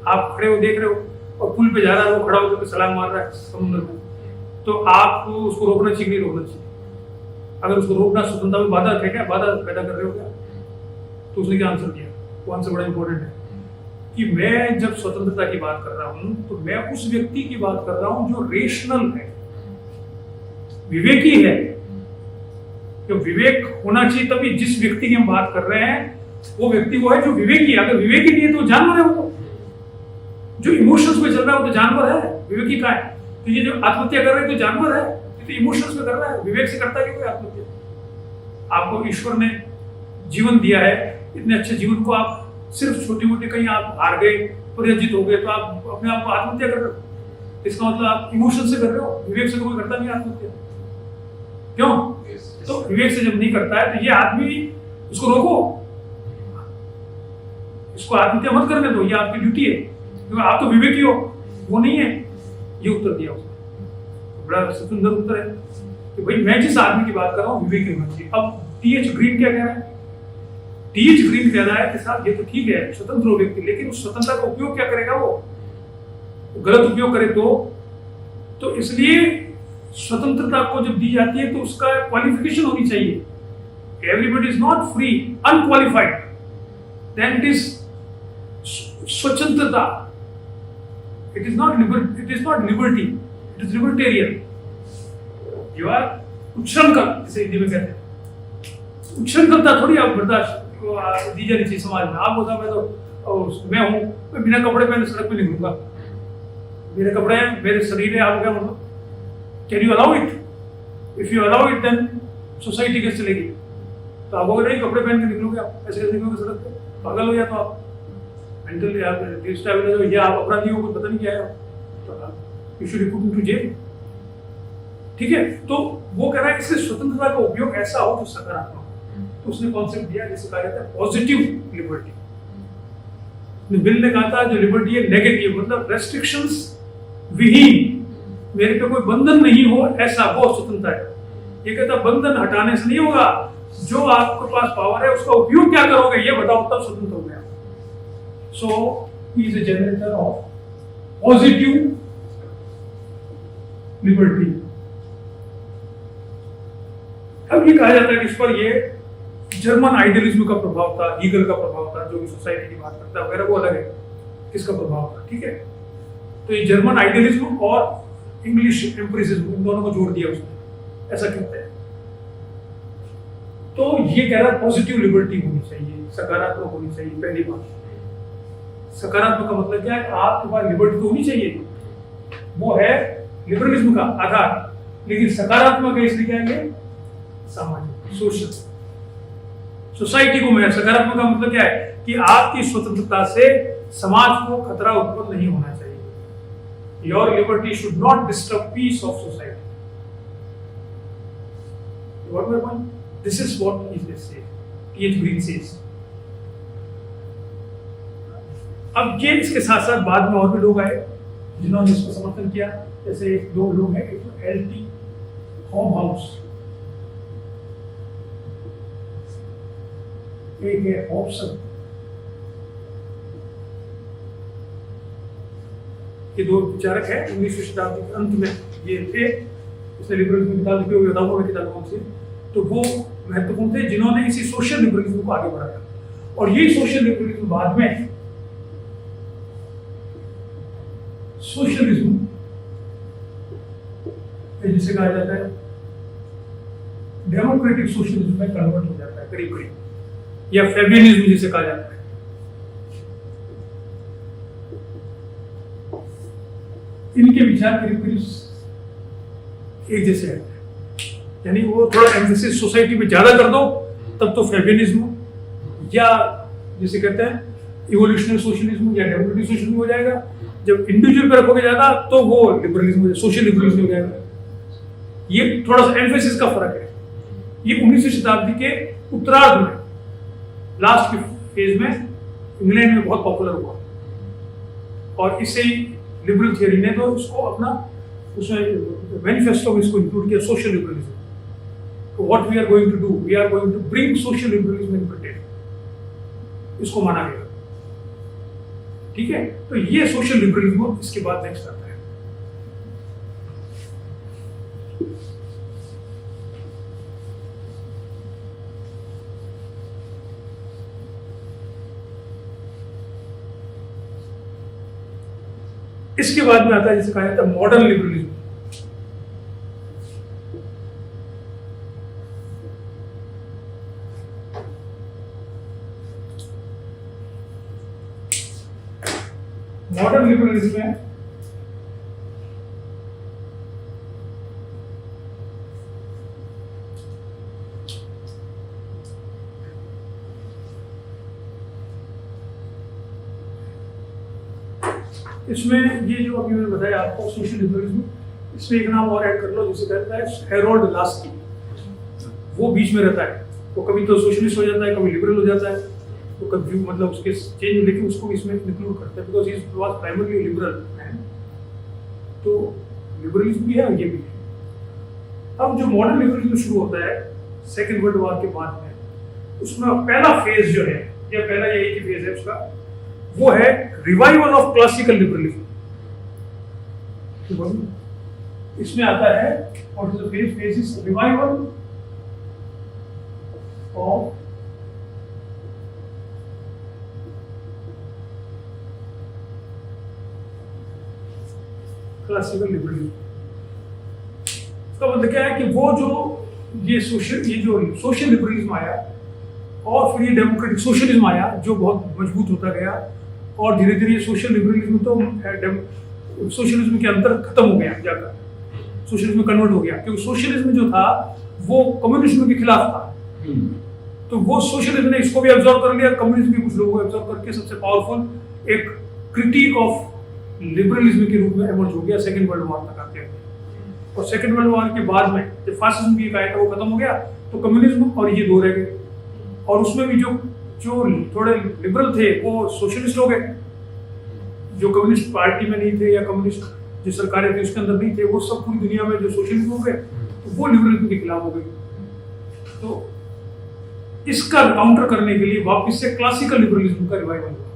आप खड़े हो देख रहे हो और पुल पे जा रहा है, वो खड़ा होकर छलांग मार रहा है समुद्र में, तो आप उसको रोकना चाहिए नहीं रोकना चाहिए? अगर उसको रोकना स्वतंत्रता में बाधा है क्या, बाधा पैदा कर रहे हो क्या? तो उसने क्या आंसर दिया? वो आंसर बड़ा इंपॉर्टेंट है कि मैं जब स्वतंत्रता की बात कर रहा हूं तो मैं उस व्यक्ति की बात कर रहा हूं जो रेशनल है, विवेकी है। जो विवेक होना चाहिए, तभी जिस व्यक्ति की हम बात कर रहे हैं वो व्यक्ति वो है जो विवेकी है। अगर विवेकी नहीं है तो जानवर है वो, जो इमोशंस में चल रहा है वो तो जानवर है, विवेकी का है। तो ये जो आत्महत्या कर रहे हैं तो जानवर है, तो इमोशंस में कर रहा है, विवेक से करता है कि कोई आत्महत्या। आपको ईश्वर ने जीवन दिया है, इतने अच्छे जीवन को आप सिर्फ छोटी मोटी कहीं आप हार गए, पराजित हो गए, तो आप अपने आप को आत्महत्या कर रहे हो। इसका मतलब आप इमोशन से कर रहे हो, विवेक से तो कोई करता नहीं आत्महत्या। क्यों? तो विवेक से जब नहीं करता है तो ये आदमी, उसको रोको, इसको आत्महत्या मत करने दो, ये आपकी ड्यूटी है, क्योंकि आप तो विवेकी हो, वो नहीं है। ये उत्तर दिया उसने, बड़ा सुंदर उत्तर है कि भाई मैं जिस आदमी की बात कर रहा हूँ विवेकी होना चाहिए। अब टीएच ग्रीन क्या कह रहा है? टीएच ग्रीन कह रहा है कि साहब ये तो ठीक है स्वतंत्र हो व्यक्ति, लेकिन उस स्वतंत्रता का उपयोग क्या करेगा? वो गलत उपयोग करे तो इसलिए स्वतंत्रता को जब दी जाती है तो उसका क्वालिफिकेशन होनी चाहिए। Everybody is not free, unqualified, then it is स्वतंत्रता। It is not liberty, it is libertarian. You are उच्छृंखल, जिसे हिंदी में कहते हैं। उच्छृंखलता थोड़ी आप बर्दाश्त दी जानी चाहिए समाज में। आप बोलता मैं हूँ, मैं बिना कपड़े पहने सड़क पे निकलूंगा, मेरे कपड़े हैं, मेरे शरीर है, आप क्या मतलब? Can you allow it? If you allow it then society कैसे चलेगी? तो आप अगर नहीं कपड़े पहन के निकलोगे, आप ऐसे कैसे निकलोगे सड़क पे? पागल हो या तो आप मेंटली आप डिस्टेबल हो, या आप अपराधी हो, पता नहीं क्या है, तो you should be put to jail. ठीक है, तो वो कह रहा है इससे स्वतंत्रता का उपयोग ऐसा हो जो सकारात्मक हो। तो उसने कॉन्सेप्ट दिया जिसे कहा जाता है पॉजिटिव लिबर्टी। बिल ने कहा था जो लिबर्टी है नेगेटिव, मतलब रेस्ट्रिक्शंस विहीन, मेरे पे कोई बंधन नहीं हो, ऐसा वो स्वतंत्रता है। ये कहता बंधन हटाने से नहीं होगा, जो आपके पास पावर है उसका उपयोग क्या करोगे ये बताओ, तब स्वतंत्र हो गया। So he is a generator of positive liberty. अब ये कहा जाता है कि इस पर ये जर्मन आइडियलिज्म का प्रभाव था, हीगल का प्रभाव था, जो भी सोसाइटी की बात करता है वगैरह, वो अलग है, किसका प्रभाव था। ठीक है, तो ये जर्मन आइडियलिज्म और इंग्लिश एम्पिरिसिज्म, इन दोनों को जोड़ दिया उसने, ऐसा कहते हैं। तो ये कह रहा है पॉजिटिव लिबर्टी होनी चाहिए, सकारात्मक होनी चाहिए। पहली बात, सकारात्मक का मतलब क्या है? आपके पास लिबर्टी तो होनी चाहिए, वो है लिबरलिज्म का आधार, लेकिन सकारात्मक है इसलिए क्या है? सामाजिक, सोशल, सोसाइटी को मैं सकारात्मक का मतलब क्या है कि आपकी स्वतंत्रता से समाज को खतरा उत्पन्न नहीं होना चाहिए। Your liberty should not disturb peace of society. What my point? This is what he say T H green says. अब ये इसके साथ साथ बाद में और भी लोग आए जिन्होंने इसको समर्थन किया, जैसे दो लोग हैं, एक तो एलटी हॉबहाउस, एक है हॉबसन। ये दो विचारक है 19वीं शताब्दी के अंत में ये थे, उसने लिबरलिज्म की किताब लिखी होगी, बताऊंगा मैं किताब कौन सी, तो वो महत्वपूर्ण थे जिन्होंने इसी सोशल लिबरलिज्म को आगे बढ़ाया। और यही सोशल लिबरलिज्म बाद में सोशलिज्म जिसे कहा जाता है डेमोक्रेटिक सोशलिज्म में कन्वर्ट हो जाता है करीब करीब, या फेबियनिज्म जिसे कहा जाता है। इनके विचार करीब करीब एक जैसे हैं, यानी वो थोड़ा एम्फेसिस सोसाइटी पे ज्यादा कर दो तब तो फेबियनिज्म या जिसे कहते हैं इवोल्यूशनरी सोशलिज्म या डेमोक्रेटिक सोशलिज्म हो जाएगा। जब इंडिविजुअल पे रखोगे ज्यादा तो वो लिबरलिज्म, सोशल लिबरलिज्म हो जाएगा। ये थोड़ा सा एम्फेसिस का फर्क है। ये 19वीं शताब्दी के उत्तरार्ध में, लास्ट के फेज में इंग्लैंड में बहुत पॉपुलर हुआ, और इससे ही लिबरल थियरी ने तो इसको अपना उसमें मैनिफेस्टो में इसको इंक्लूड किया, social liberalism. What we are going to do, we are going to bring social liberalism in Britain, इसको माना गया। ठीक है, तो ये सोशल लिबरलिज्म इसके बाद नेक्स्ट आता है। इसके बाद में आता है जिसे कहा जाता है मॉडर्न लिबरलिज्म। मॉडर्न लिबरलिज्म में इसमें ये जो अभी मैंने बताया आपको सोशल लिबरलिज्म, इसमें एक नाम और ऐड कर लो जिसे कहता है हैरोल्ड लास्की। वो बीच में रहता है, वो कभी तो सोशलिस्ट हो जाता है, कभी लिबरल हो जाता है, तो कभी मतलब उसके चेंज, लेकिन उसको इसमें इंक्लूड करता है because he was primarily liberal man. तो लिबरलिज्म भी है और ये भी है। अब जो मॉडर्न लिबरलिज्म शुरू होता है सेकेंड वर्ल्ड वॉर के बाद में, उसमें पहला फेज जो है, या पहला यही की फेज है उसका, वो है रिवाइवल ऑफ क्लासिकल लिबरलिज्म। इसमें आता है what is the phase, phase is revival of classical liberalism. तो मतलब क्या है कि वो जो ये जो सोशल लिबरलिज्म आया और फिर ये डेमोक्रेटिक सोशलिज्म आया जो बहुत मजबूत होता गया, और धीरे धीरे ये सोशल लिबरलिज्म तो सोशलिज्म के अंदर खत्म हो गया, जाकर सोशलिज्म में कन्वर्ट हो गया, क्योंकि सोशलिज्म जो था वो कम्युनिज्म के खिलाफ था। तो वो सोशलिज्म ने इसको भी ऑब्जर्व कर लिया, कम्युनिज्म के कुछ लोगों को ऑब्जर्व करके सबसे पावरफुल एक क्रिटिक ऑफ लिबरलिज्म के रूप में इमर्ज हो गया सेकेंड वर्ल्ड वॉर तक आते हैं। और सेकेंड वर्ल्ड वॉर के बाद में जब फासिज्म भी आया था वो खत्म हो गया, तो कम्युनिज्म और ये दो रह गए, और उसमें भी जो थोड़े लिबरल थे वो सोशलिस्ट हो गए, जो कम्युनिस्ट पार्टी में नहीं थे या कम्युनिस्ट जो सरकारें थी उसके अंदर नहीं थे, वो सब पूरी दुनिया में जो सोशलिस्ट हो गए तो वो लिबरलिज्म के खिलाफ हो गए। तो इसका काउंटर करने के लिए वापस से क्लासिकल लिबरलिज्म का रिवाइवल हुआ,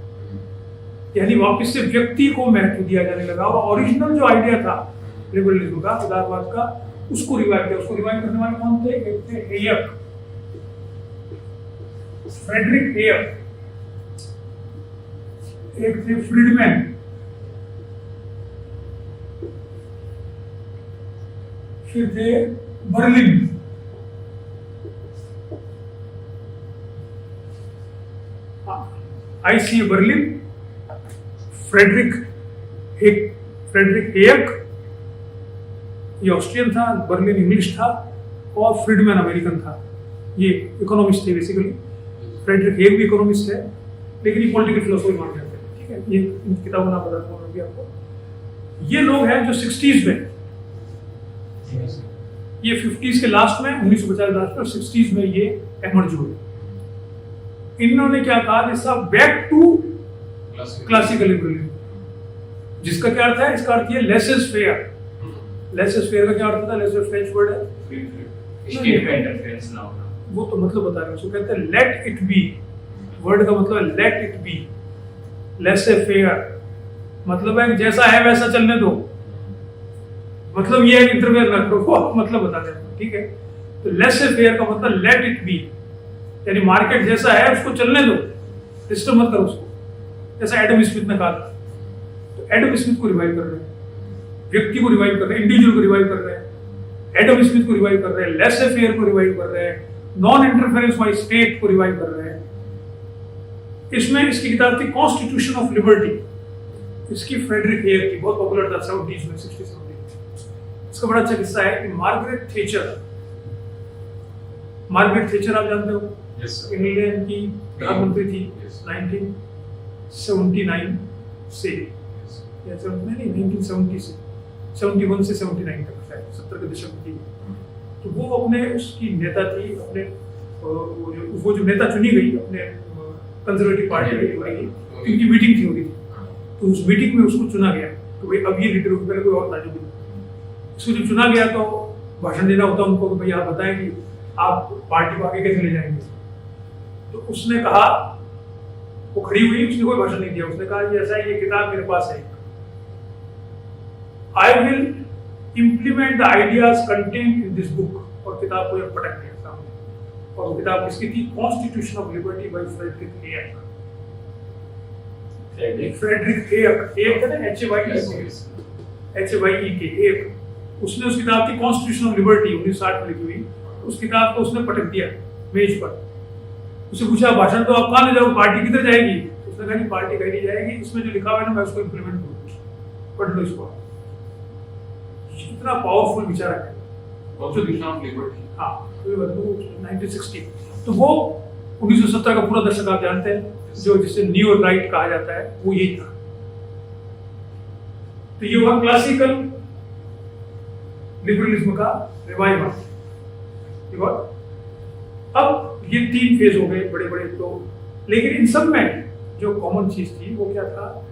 यानी वापस से व्यक्ति को महत्व दिया जाने लगा, और ओरिजिनल जो आइडिया था लिबरलिज्म का, उदारवाद का, उसको रिवाइव किया। उसको रिवाइव करने वाले कौन थे? एक थे हेयक, फ्रेडरिक हेयक, एक थे फ्रीडमैन, फिर थे बर्लिन, आईसी बर्लिन, फ्रेडरिक हेयक, ये ऑस्ट्रियन था, बर्लिन इंग्लिश था, और फ्रीडमैन अमेरिकन था। ये इकोनॉमिस्ट थे बेसिकली। फ्रेडरिक हेयक भी इकोनॉमिस्ट है, लेकिन ये पॉलिटिकल फिलोसफी मान जाते हैं। ठीक है, ये किताबों ना बताता हूँ अभी आपको। ये लोग हैं जो 60s में, ये 50s के लास्ट में, 1950 लास्ट में, और 60s में ये एमर्ज हुए। इन्होंने क्या कहा, जैसा बैक टू क्लासिकल लिबरलिज्म, जिसका क्या अर्थ है? इसका अर्थ ये less is fair. Less is fair का क्या अर्थ होता है? लेस इज फ्रेंच वर्ड है, वो तो मतलब बता रहे हैं, उसको कहते हैं लेट इट बी। वर्ड का मतलब है let it be, less a fair मतलब है जैसा है वैसा चलने दो, मतलब ये है कि इंटरफेयर ना करो, वो मतलब बता देते हैं, ठीक है। तो लेस फेयर का मतलब लेट इट बी, यानी मार्केट जैसा है उसको चलने दो, डिस्टर्ब मत करो उसको, जैसा एडम स्मिथ ने कहा था। तो एडम स्मिथ को रिवाइव कर रहे हैं, व्यक्ति को रिवाइव कर रहे हैं, इंडिविजुअल को रिवाइव कर रहे हैं, एडम स्मिथ को रिवाइव कर रहे हैं, लेस फेयर को रिवाइव कर रहे हैं, नॉन इंटरफेरेंस बाय स्टेट को रिवाइव कर रहे हैं। इसमें इसकी किताब थी कॉन्स्टिट्यूशन ऑफ लिबर्टी, इसकी फ्रेडरिक हेयर की, बहुत पॉपुलर था 70s में, 60s में। इसका बड़ा अच्छा किस्सा है कि मार्गरेट थेचर आप जानते हो, Yes, sir. इंग्लैंड की प्रधानमंत्री थी Yes. 1979 से Yes. या 1970 से 71 से 79 तक, शायद 70 के दशक की। तो वो अपने उसकी नेता थी, अपने वो जो नेता चुनी गई अपने कंजर्वेटिव पार्टी की, उनकी मीटिंग थी हो रही थी। तो उस मीटिंग में उसको चुना गया तो भाई अब ये लीडर होगी, पहले कोई और था जो भी। उसको जब चुना गया तो भाषण देना होता उनको कि भाई आप बताएं कि आप पार्टी को आगे कैसे ले जाएंगे। तो उसने कहा, वो खड़ी हुई, उसने कोई भाषण नहीं दिया, उसने कहा कि ऐसा है, ये किताब मेरे पास है, I will implement the ideas contained in this book, और किताब को पटक दिया सामने। और वो किताब किसकी थी? Constitution of liberty by Friedrich Hayek. Friedrich Hayek, एक है ना, HYEK, एक। उसने उस किताब की कॉन्स्टिट्यूशन ऑफ लिबर्टी 1960 में लिखी हुई, उस किताब को उसने पटक दिया मेज पर। उसे पूछा भाषण तो आप कहाँ ले जाओ, पार्टी किधर जाएगी? उसने कहा पार्टी कहीं नहीं जाएगी, इसमें जो लिखा हुआ है ना मैं उसको इम्प्लीमेंट करूँगा, पढ़ लो इसको। इतना पावरफुल विचार है। कॉन्स्टिट्यूशन ऑफ लिबर्टी, हाँ, 1960। तो वो 1917 का पूरा दशक आप जानते हैं, जो जिसे न्यू राइट कहा जाता है, वो यही था। तो ये हुआ क्लासिकल लिबरलिज्म का रिवाइवल। अब ये 3 फेज हो गए बड़े बड़े। तो लेकिन इन सब में जो कॉमन चीज थी वो क्या था?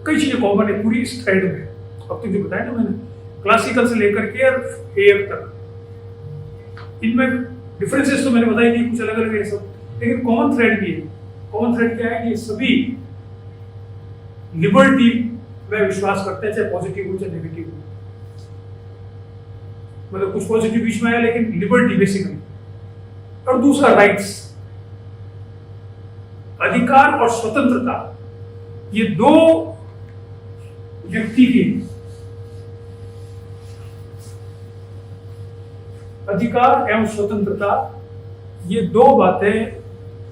कई चीजें कॉमन है पूरी इस थ्रेड में। अब तक जो बताया ना मैंने, क्लासिकल से लेकर के हेयर तक, इनमें डिफरेंसेस तो मैंने बताई थी, कुछ अलग अलग है सब, लेकिन कॉमन थ्रेड भी है। कॉमन थ्रेड क्या है कि सभी लिबर्टी में विश्वास करते हैं, चाहे पॉजिटिव हो चाहे नेगेटिव हो। मतलब कुछ पॉजिटिव बीच में है, लेकिन लिबर्टी बेसिकली। और दूसरा राइट्स, अधिकार और स्वतंत्रता, ये दो व्यक्ति की, अधिकार एवं स्वतंत्रता, ये दो बातें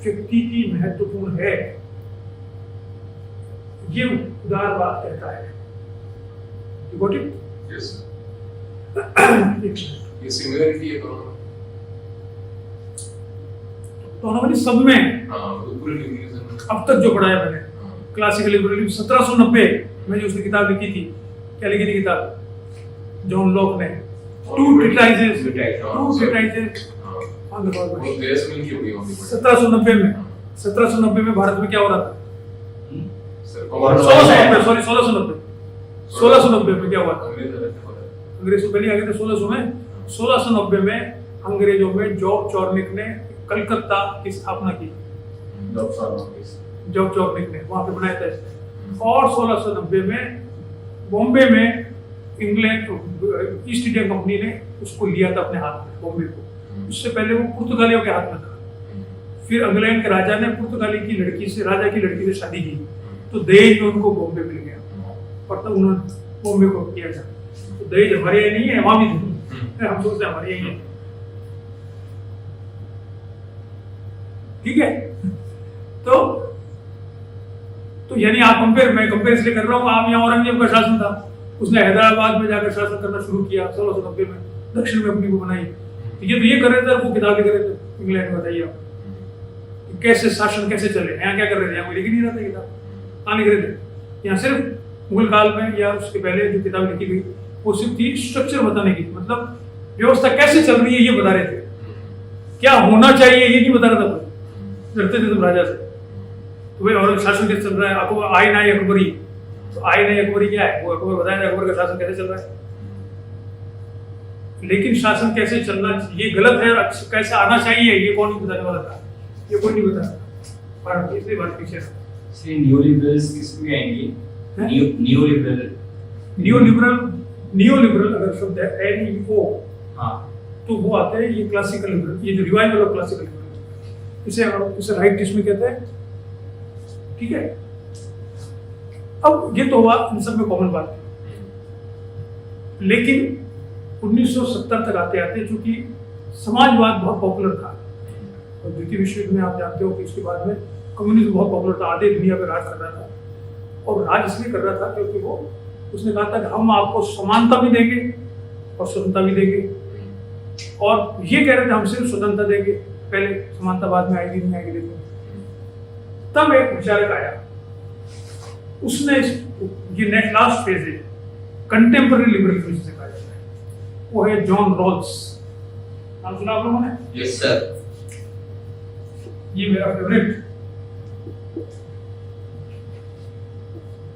व्यक्ति की महत्वपूर्ण है, ये उदारवाद कहता है। You got it? Yes, sir. ये सिमिलरिटी है दोनों में। दोनों सब में, हाँ, तो पूरे लिबरलिज्म में। अब तक जो पढ़ा है मैंने, क्लासिकल लिबरलिज्म 1790 में जो उसने किताब लिखी थी, क्या लिखी थी किताब? जॉन लॉक ने, टू ट्रीटाइजेस ऑन द गॉस्पेल। 1790 में भारत में क्या हो रहा था? 1690 में क्या हुआ था? अंग्रेज से पहले आ गए थे 1600 में। 1690 में अंग्रेजों में जॉब चॉर्निक ने कलकत्ता की स्थापना की। जॉब चॉर्निक ने वहां पे बनाया था इसने। और 1690 में बॉम्बे में इंग्लैंड ईस्ट इंडिया कंपनी ने उसको लिया था अपने हाथ में, बॉम्बे को। उससे पहले वो पुर्तगालियों के हाथ में था। फिर इंग्लैंड के राजा ने पुर्तगाली की लड़की से, राजा की लड़की से शादी की, तो दहेज में उनको बॉम्बे मिल गया, और तब उन्होंने बॉम्बे को किया था। तो दहेज हमारे यहाँ नहीं है, वहां भी थे, हम सोचते हैं हमारे यही है। ठीक है, तो यानी आप मैं कंपेयर इसलिए कर रहा हूँ, आप यहाँ औरंगजेब का शासन था, उसने हैदराबाद में जाकर शासन करना शुरू किया 1690 में, दक्षिण में अपनी को बनाई। तो ये कर रहे थे, वो किताब लिख रहे थे इंग्लैंड में। बताइए आप कैसे शासन कैसे चले, यहाँ क्या कर रहे थे? यहाँ कोई लिख नहीं रहा था किताब, कहाँ लिख रहे थे? यहाँ सिर्फ मुगल काल में या उसके पहले जो किताब लिखी गई वो सिर्फ थी स्ट्रक्चर बताने की, मतलब व्यवस्था कैसे चल रही है ये बता रहे थे, क्या होना चाहिए ये नहीं बता रहा था। डरते थे तुम राजा से, तो भाई और शासन कैसे चल रहा है? आपको आईन आई अकबरी, तो आईन आई अकबरी क्या है? वो अकबर बताया अकबर का शासन कैसे चल रहा है। लेकिन शासन कैसे चलना ये गलत है, कैसे आना चाहिए ये कौन नहीं बताने वाला था, ये कोई नहीं बता रहा। इसलिए बात पीछे न्यू लिबरल्स किसमें आएंगे? न्यू लिबरल नियो लिबरल अगर शब्द है NEO, हाँ तो वो आते हैं ये क्लासिकल लिबरल, ये जो रिवाइवल ऑफ क्लासिकल लिबरल, इसे राइट इसमें कहते हैं। ठीक है, अब ये तो हुआ इन सब में कॉमन बात है, लेकिन 1970 तक आते आते चूंकि समाजवाद बहुत पॉपुलर था, और द्वितीय विश्व युद्ध में आप जानते हो कि उसके बाद में कम्युनिज्म बहुत पॉपुलर था, आधे दुनिया पे राज कर रहा था, और राज इसलिए कर रहा था क्योंकि वो उसने कहा था कि हम आपको समानता भी देंगे और स्वतंत्रता भी देंगे, और ये कह रहे थे हम सिर्फ स्वतंत्रता देंगे, पहले समानता बाद में आएगी नहीं आएगी देखो। तब एक विचारक आया, उसने ये नेक्स्ट लास्ट फेज है कंटेम्पररी लिबरलिज्म जिसे कहा जाता है, वो है जॉन रॉल्स। नाम सुना आप लोगों ने? Yes sir. ये मेरा फेवरेट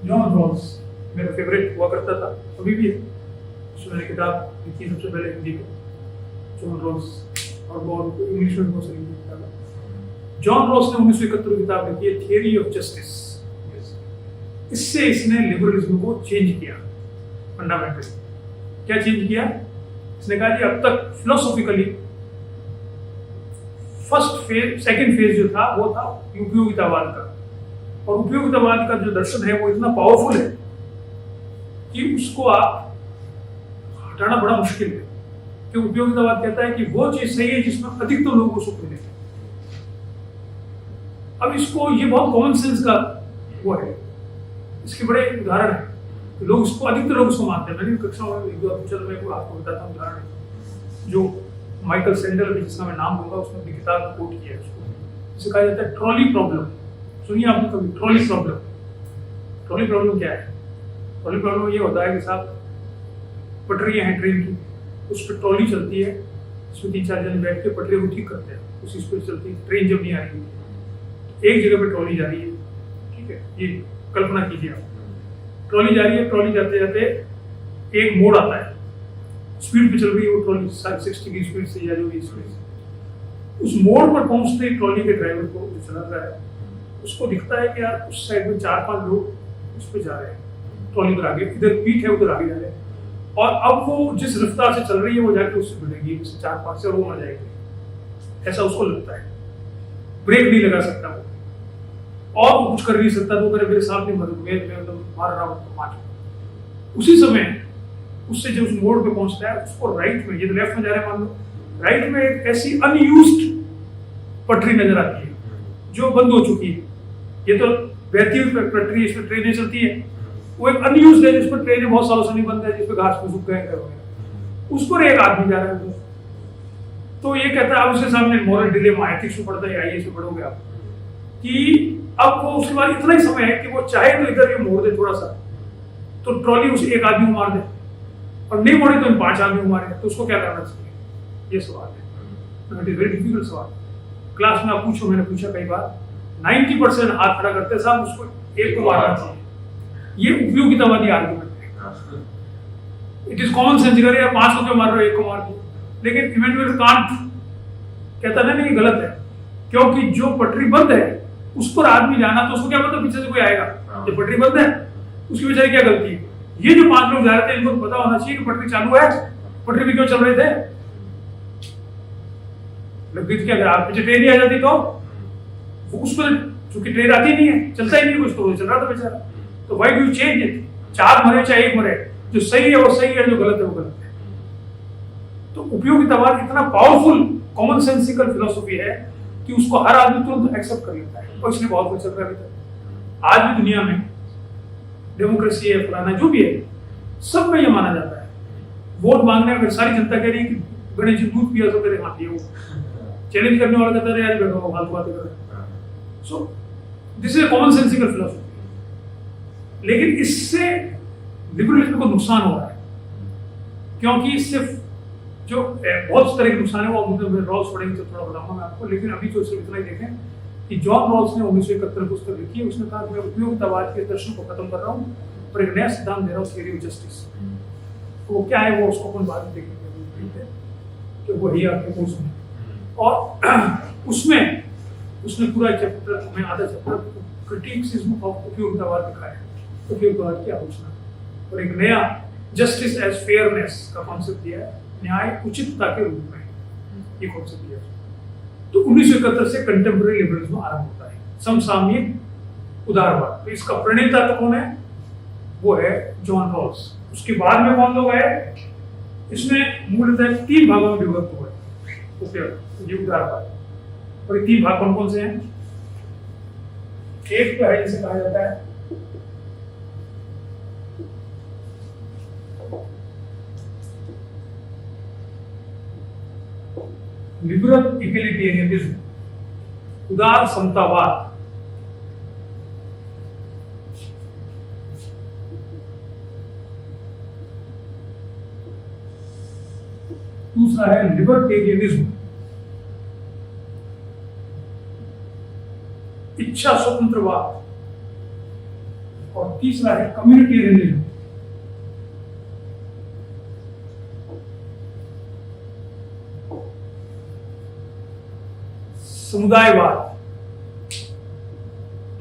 जॉन रॉल्स मेरा फेवरेट हुआ करता था, अभी भी है। उसने मैंने किताब लिखी सबसे पहले हिंदी में, जॉन रॉल्स, और बहुत इंग्लिश में बहुत सारी किताब है। जॉन रॉल्स ने 1971 में किताब लिखी है थियरी ऑफ जस्टिस। इससे इसने लिबरलिज्म को चेंज किया फंडामेंटली। क्या चेंज किया? इसने कहा कि अब तक philosophically first phase, second phase जो था वो था उपयोगितावाद का, और उपयोगितावाद का जो दर्शन है वो इतना पावरफुल है कि उसको आप हटाना बड़ा मुश्किल है। कि उपयोगितावाद कहता है कि वो चीज सही है जिसमें अधिकतर लोगों को सुख मिले। अब इसको, ये बहुत कॉमन सेंस का वो है, इसके बड़े उदाहरण है, लोग इसको, अधिकतर लोग इसको मानते हैं। मैंने कक्षा में एक दो चल मैं आपको बताता हूँ उदाहरण, जो माइकल सेंडल, जिसका मैं नाम लूंगा, उसने अपनी किताब में कोट किया है उसको, जिसे कहा जाता है ट्रॉली प्रॉब्लम। सुनिए आपने कभी ट्रॉली प्रॉब्लम? ट्रॉली प्रॉब्लम क्या है? ट्रॉली प्रॉब्लम ये होता है कि साहब पटरियां हैं ट्रेन की, उस पर ट्रॉली चलती है, उसमें 3-4 जन बैठ के पटरी को ठीक करते हैं, उसी स्पीड चलती है। ट्रेन जब नहीं आ रही है, एक जगह पे ट्रॉली जा रही है, ठीक है, ये कल्पना कीजिए आप, ट्रॉली जा रही है, ट्रॉली जाते जाते एक मोड़ आता है, स्पीड पे चल रही है वो ट्रॉली 60 की स्पीड से या जो भी स्पीड से, उस मोड़ पर पहुंचते ही ट्रॉली के ड्राइवर को जो चला रहा है उसको दिखता है कि यार उस साइड में 4-5 लोग उस पर जा रहे हैं, ट्रॉली पर आगे, इधर पीठ है उधर आगे जा रहे हैं, और अब वो जिस रफ्तार से चल रही है वो जाके उससे मिलेगी 4-5 से, और वो आ जाएगी, ऐसा उसको लगता है। ब्रेक नहीं लगा सकता वो, और वो कुछ कर नहीं सकता, तो मेरे सामने मार रहा हूँ तो मार। उसी समय उससे जो उस मोड़ पे पहुंचता है, उसको राइट में, ये तो लेफ्ट में जा रहा है मान लो, राइट में एक ऐसी अनयूज्ड पटरी नजर आती है जो बंद हो चुकी है। ये तो बहती हुई पटरी, इसमें ट्रेनें चलती है, वो एक अनयूज्ड है जिस पर ट्रेनें बहुत सालों से नहीं बंद है, जिस पर घास फूस उग गए वगैरह, उस पर एक आदमी जा रहा है। तो ये कहता है, अब उसके सामने मॉरल डिलेमा, एथिक्स में पढ़ता है, आइए से पढ़ोगे आप, कि अब वो उसके बाद इतना ही समय है कि वो चाहे तो इधर ये मोड़ दे थोड़ा सा, तो ट्रॉली उसे एक आदमी को मार दे, और नहीं मोड़े तो इन 5 आदमी को मारे, तो उसको क्या करना चाहिए? ये सवाल है, इट इज वेरी डिफिकल्ट सवाल। क्लास में आप पूछो, मैंने पूछा कई बार, 90% हाथ खड़ा करते साहब उसको एक को मारना चाहिए। ये उपयोगितावादी आर्गुमेंट है, इट इज कॉमन सेंस। अगर यार 5 को क्यों मार रहे हो, 1 को मार दो, लेकिन इमेनुअल कांट कहता ना नहीं, गलत है, क्योंकि जो पटरी बंद है उस पर आदमी जाना, तो उसको क्या पता पीछे से कोई आएगा, जब पटरी बंद है उसकी बेचारी क्या गलती है? ये जो 5 लोग जा रहे थे, इनको पता होना चाहिए कि पटरी चालू है, पटरी भी क्यों चल रहे थे। लगभग क्या, आप पीछे ट्रेन ही आ जाती तो वो उस पर, चूंकि ट्रेन आती नहीं है, चलता ही नहीं कुछ, तो चल रहा था बेचारा। तो why do you change it? 4 मरे चाहे 1 मरे, जो सही है वो सही है, जो गलत है वो गलत है। तो उपयोगितावाद इतना पावरफुल कॉमन सेंसिकल फिलोसफी है कि उसको हर आदमी तुरंत एक्सेप्ट कर लेता है, और इसलिए बहुत कुछ चल रहा है। आज भी दुनिया में डेमोक्रेसी है, फलाना जो भी है, सब में ये माना जाता है। वोट मांगने में सारी जनता कह रही है कि गणेश जी दूध पिया तो तेरे हाथ, वो चैलेंज करने वाला कहता है यार बैठो फालतू बातें कर रहे। So this is a common sensical philosophy. लेकिन इससे लिबरलिज्म को नुकसान हो रहा है, क्योंकि इससे जो बहुत तरह के नुकसान है, वो रॉल्स पढ़ेंगे तो थोड़ा बताऊंगा मैं आपको, लेकिन अभी तो सिर्फ इतना ही देखें कि जॉन रॉल्स ने 1971 में पुस्तक लिखी है। उसने कहा कि मैं उपयोगितावाद के दर्शन को खत्म कर रहा हूँ और एक नया सिद्धांत दे रहा हूँ, थियरी ऑफ जस्टिस। तो वो क्या है वो उसको अपन बाद में देखेंगे, तो वही आपके कोर्स में। और उसमें उसने पूरा चैप्टर में, आधा चैप्टर क्रिटिसिज्म ऑफ उपयोगितावाद लिखा है, उपयोगितावाद की आलोचना, और एक नया जस्टिस एज फेयरनेस का कॉन्सेप्ट दिया है, न्याय उचितता के रूप में, ये कॉन्सेप्ट दिया है। तो 1971 से कंटेम्प्रेरी लिबरलिज्म आरंभ होता है, समसामयिक उदारवाद। तो इसका प्रणेता तो कौन है? वो है जॉन रॉल्स। उसके बाद में कौन लोग आए? इसमें मूलतः 3 भागों में विभक्त हुआ है ये उदारवाद। और ये 3 भाग कौन कौन से हैं? एक तो है जिसे कहा जाता है लिबरल इक्वलिटेरियनिज्म, उदार समतावाद। दूसरा है लिबर्टेरियनिज्म, इच्छा स्वतंत्रवाद। और तीसरा है कम्युनिटेरियनिज्म, समुदायवाद।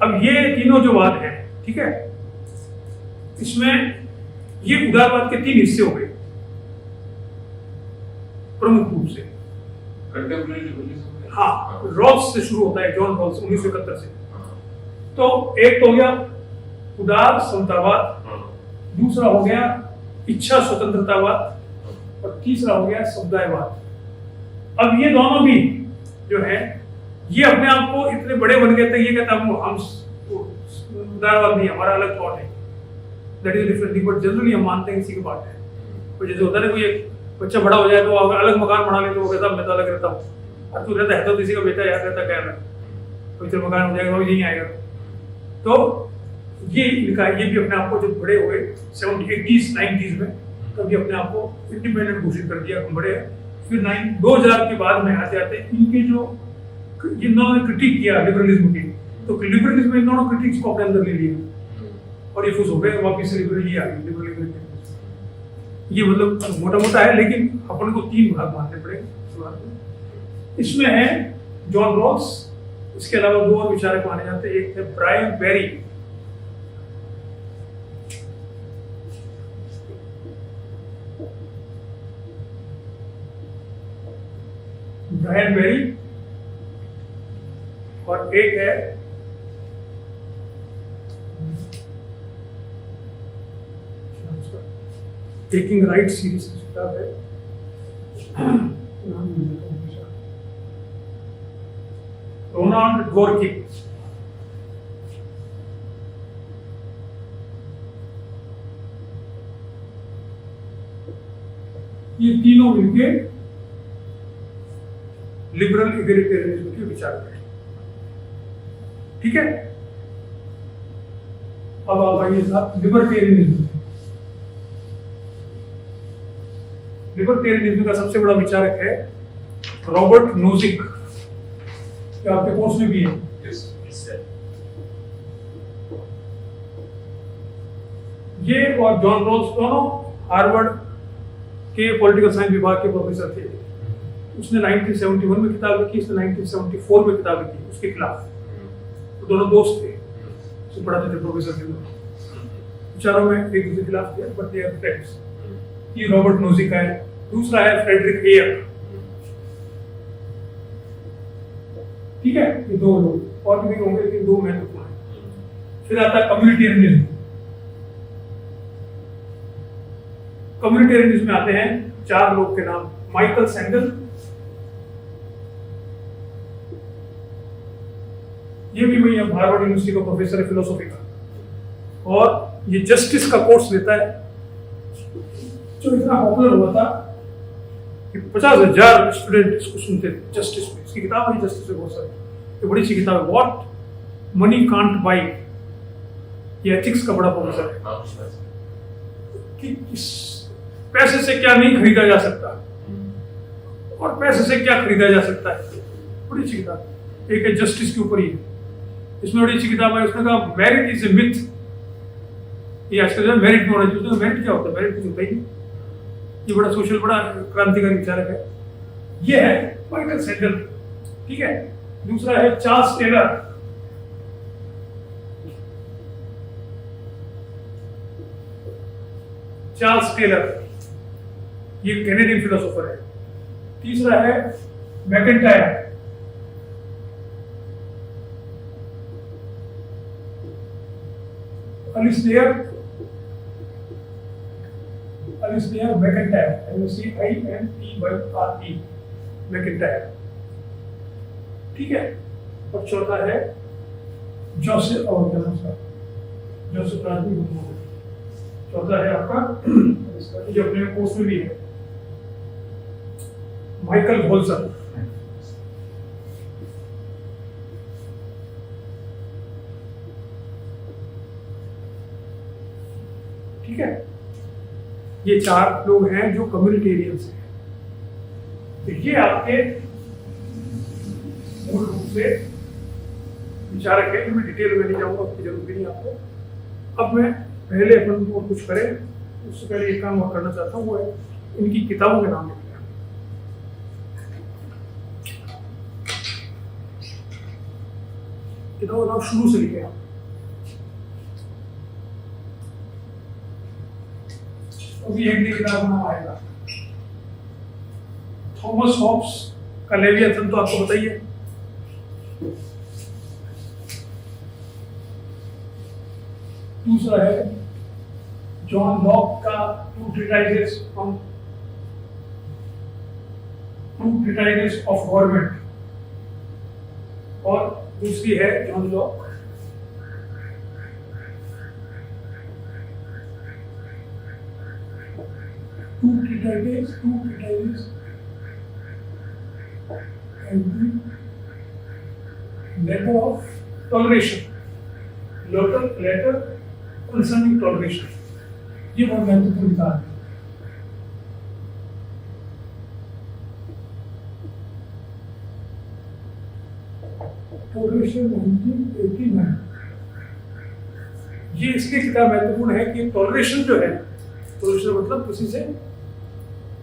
अब ये तीनों जो वाद है, ठीक है, इसमें ये उदारवाद के 3 हिस्से हो गए प्रमुख रूप से। कंटेम्परेरी लिबरलिज्म, हाँ, रॉल्स से शुरू होता है, जॉन रॉल्स 1971 से। तो एक तो हो गया उदार समतावाद, दूसरा हो गया इच्छा स्वतंत्रतावाद, और तीसरा हो गया समुदायवाद। अब ये दोनों भी जो है ये अपने आप को इतने बड़े बन गए थे, ये कहता हम उदारवाद नहीं, हमारा अलग थॉट है, that is different thing. But generally हम मानते हैं इसी की बात है। तो जैसे होता है ना, कोई एक बच्चा बड़ा हो जाए तो अगर अलग मकान बना ले तो वो कहता मैं तो अलग रहता हूँ, और तू रहता है तो किसी का बेटा याद रहता क्या है, कोई तो मकान हो जाएगा वो नहीं आएगा। तो ये लिखा, ये भी अपने आप को जब बड़े हुए 70s 90s में, तभी अपने आप को इंडिपेंडेंट घोषित कर दिया, बड़े। फिर 2000 के बाद में आते आते इनके जो इन्होंने क्रिटिक किया लिबरलिज्म की, तो लिबरलिज्म में इन्होंने क्रिटिक्स को अपने अंदर ले लिया और ये खुश हो गए, वापिस से लिबरल आ गई, लिबरलिज्म। ये मतलब मोटा मोटा है, लेकिन अपन को 3 भाग मानने पड़ेंगे। इसमें है जॉन रॉल्स, इसके अलावा 2 और विचारक माने जाते हैं। एक है ब्रायन बेरी, और एक है टेकिंग राइट सीरीज की किताब है, रोनाल्ड डवर्किन। ये तीनों मिलके लिबरल इगलिटेरियनिज्म के विचार हैं, ठीक है। अब आप आइए साहब लिबर्टेरियनिज्म। लिबर्टेरियनिज्म का सबसे बड़ा विचारक है रॉबर्ट नोजिक, क्या आपके कोर्स में भी है? ये और जॉन रॉल्स दोनों हार्वर्ड के पॉलिटिकल साइंस विभाग के प्रोफेसर थे। उसने 1971 में किताब लिखी, इसने 1974 में किताब लिखी उसके खिलाफ। तो दोनों दोस्त थे, तो पढ़ाते थे प्रोफेसर थे, विचारों में एक दूसरे के खिलाफ थे, बट दे आर फ्रेंड्स। ये रॉबर्ट नोजिक है। दूसरा है फ्रेडरिक हेयर, ठीक है। ये 2 लोग और भी होंगे, लेकिन 2 महत्वपूर्ण हैं। फिर आता है कम्युनिटेरियनिज्म। कम्युनिटेरियनिज्म में आते हैं 4 लोग के नाम, माइकल सैंडल, ये भी वही हार्वर्ड यूनिवर्सिटी का प्रोफेसर है फिलोसॉफी का, और ये जस्टिस का कोर्स लेता है, जो इतना पॉपुलर हुआ था कि 50,000 स्टूडेंट इसको सुनते थे। जस्टिस में इसकी किताब है, जस्टिस में बहुत सारी, ये बड़ी सी किताब है, व्हाट मनी कांट बाय। ये एथिक्स का बड़ा प्रोफेसर है कि पैसे से क्या नहीं खरीदा जा सकता और पैसे से क्या खरीदा जा सकता है, बड़ी अच्छी किताब। एक है जस्टिस के ऊपर ही, इसमें बड़ी अच्छी किताब है। उसने कहा मेरिट इज ए मिथ। ये आजकल मेरिट में होना चाहिए, मेरिट क्या होता है? मेरिट कुछ होता ही नहीं। ये बड़ा सोशल, बड़ा क्रांतिकारी विचारक है। ये है माइकल सैंडल, ठीक है। दूसरा है चार्ल्स टेलर, चार्ल्स टेलर, ये कैनेडियन फिलोसोफर है। तीसरा है मैकेंटायर, अलिस्टेयर मैकेंटायर, MECINTYRE, मैकेंटायर, ठीक है। और चौथा है जोसेफ राजवी, चौथा है आपका जो अपने कोर्स में भी है माइकल होल्जर। ठीक है, ये 4 लोग हैं जो कम्युनिटेरियंस हैं। तो ये आपके मूल रूप से विचारक है। मैं डिटेल में नहीं जाऊंगा, उसकी जरूरत भी नहीं आपको। अब मैं पहले अपन को कुछ करें, उससे पहले एक काम और करना चाहता हूँ, वो है इनकी किताबों के नाम लिखना। किताबों का नाम शुरू से लिखे आप। अभी एक नई किताब का नाम आएगा, थॉमस हॉब्स का लेवियाथन, तो आपको बताइए। दूसरा है जॉन लॉक का टू ट्रीटाइजेस ऑफ गवर्नमेंट, और दूसरी है John Locke two treatises and the letter of toleration, letter concerning toleration। ये बहुत महत्वपूर्ण किताब है। टॉलरेशन 1989, ये इसलिए किताब महत्वपूर्ण है कि टॉलरेशन जो है, टॉलरेशन मतलब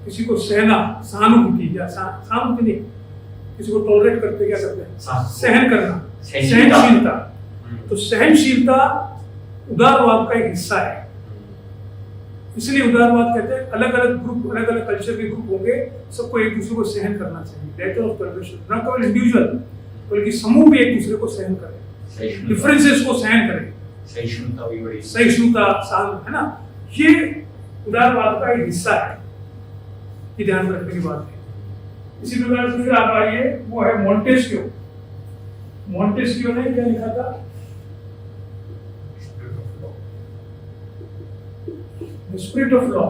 किसी को सहना, सहानुभूति या सहानुभूति नहीं, किसी को टॉलरेट करते क्या करते हैं, सहन करना, सहनशीलता। तो सहनशीलता उदारवाद का एक हिस्सा है। इसलिए उदारवाद कहते हैं अलग अलग ग्रुप, अलग अलग कल्चर के ग्रुप होंगे, सबको एक दूसरे को सहन करना चाहिए। लेटर ऑफ टॉलरेशन, न केवल इंडिविजुअल बल्कि समूह भी एक दूसरे को सहन करें, डिफरेंसेस को सहन करें, सहिष्णुता है ना, ये उदारवाद का एक हिस्सा है। ये ध्यान रखने की बात है। इसी प्रकार से फिर आप आइए, वो है मोंटेस्क्यू। मोंटेस्क्यू ने क्या लिखा था, द स्पिरिट ऑफ लॉ,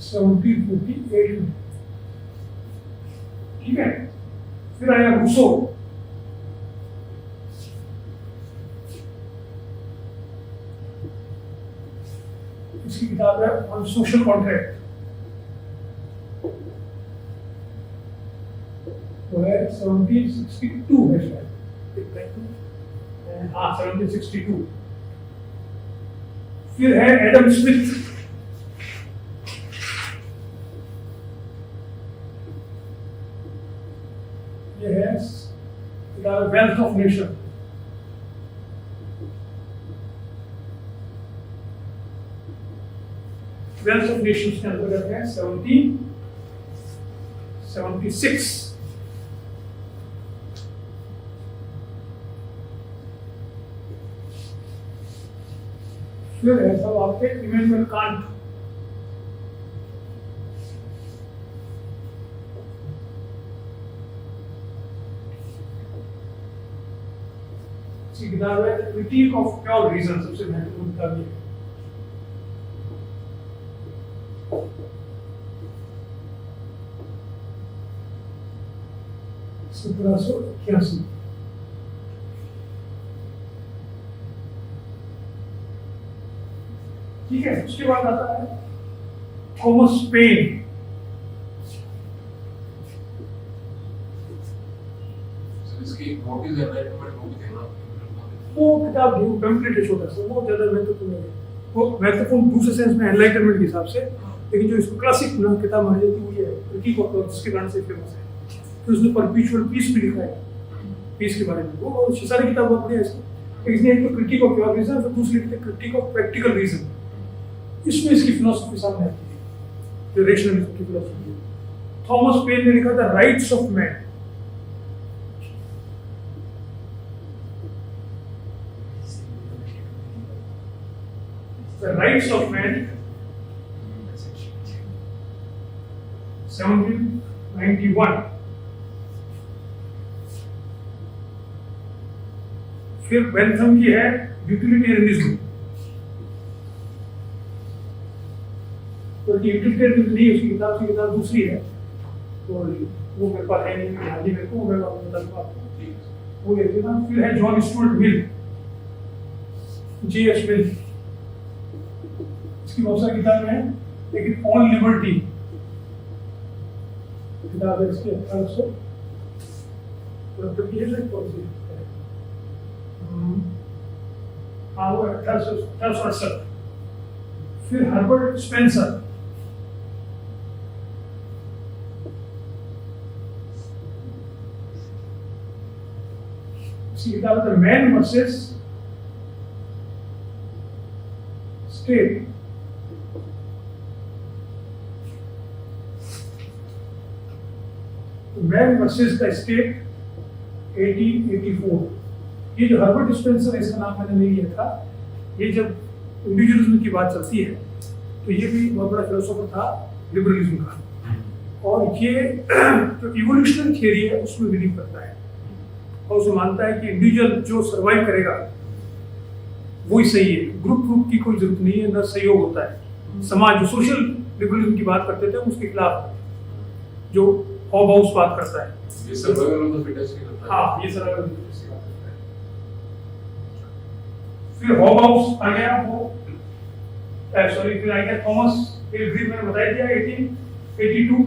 1748 में, ठीक है। फिर आया रूसो, इसकी किताब है ऑन सोशल कॉन्ट्रैक्ट, वो है 1762 है शायद, हाँ 1762। फिर है एडम स्मिथ, ये है किताब wealth of nation. Wealth of Nations के अंतर्गत है 1776। फिर है सब आपके इमैनुअल कांट, इसकी किताब है क्रिटिक ऑफ प्योर रीजन, सबसे महत्वपूर्ण किताब है। 1781। ठीक है, उसके बाद आता है थॉमस पेन। वो किताब पैम्फलेट है छोटा सा, वो ज्यादा महत्वपूर्ण है। वो महत्वपूर्ण दूसरे सेंस में एनलाइटनमेंट के हिसाब से, लेकिन जो इसको क्लासिक किताब मानी जाती है वो ये है, क्रिटिक ऑफ प्योर, जिसके कारण से फेमस है। फिर उसने परपेचुअल पीस भी लिखा है, पीस के बारे में, वो सारी किताब बहुत बढ़िया है इसकी। इसने एक तो क्रिटिक ऑफ प्योर रीजन, तो दूसरी क्रिटिक ऑफ प्रैक्टिकल रीजन। इसमें इसकी फिलोसफी सामने आती है, जो रेशनलिज्म की फिलोसफी है। थॉमस पेन ने लिखा था rights of man. The Rights of Man, 1791। फिर बेंथम की है यूटिलिटेरियनिज्म। तो यूटिलिटेरियनिज्म नहीं, उसकी किताब दूसरी है, तो वो मेरे पास है नहीं, ध्यान नहीं मेरे को, मैं बता दूंगा आपको, वो लेते ना। फिर है जॉन स्टुअर्ट मिल, J.H. मिल, इसकी बहुत सारी किताबें हैं, लेकिन ऑन लिबर्टी किताब है इसकी 1800 की है, कौन सी? हाँ, वो 1868। फिर हर्बर्ट स्पेंसर, इसकी किताब है man versus state. Man versus the state 1884। ये जो हर्बर्ट स्पेंसर है, इसका नाम मैंने नहीं लिया था, ये जब इंडिविजुअलिज्म की बात चलती है तो ये भी बहुत बड़ा फिलोसोफर था लिबरलिज्म का, और ये जो इवोल्यूशनरी थियरी है उसमें बिलीव करता है, और उसे मानता है कि इंडिविजुअल जो सर्वाइव करेगा वही सही है, ग्रुप की कोई जरूरत नहीं है, न सहयोग होता है। समाज जो सोशल लिबरलिज्म की बात करते थे उसके खिलाफ जो हॉबाउस बात करता है, ये सर्वाइवल ऑफ द फिटेस्ट की करता है। हाँ, ये सर्वाइवल ऑफ द फिटेस्ट की बात करता है। फिर हॉबाउस आ गया, वो फिर आ गया थॉमस पिलग्रिम, मैंने बता दिया 1882।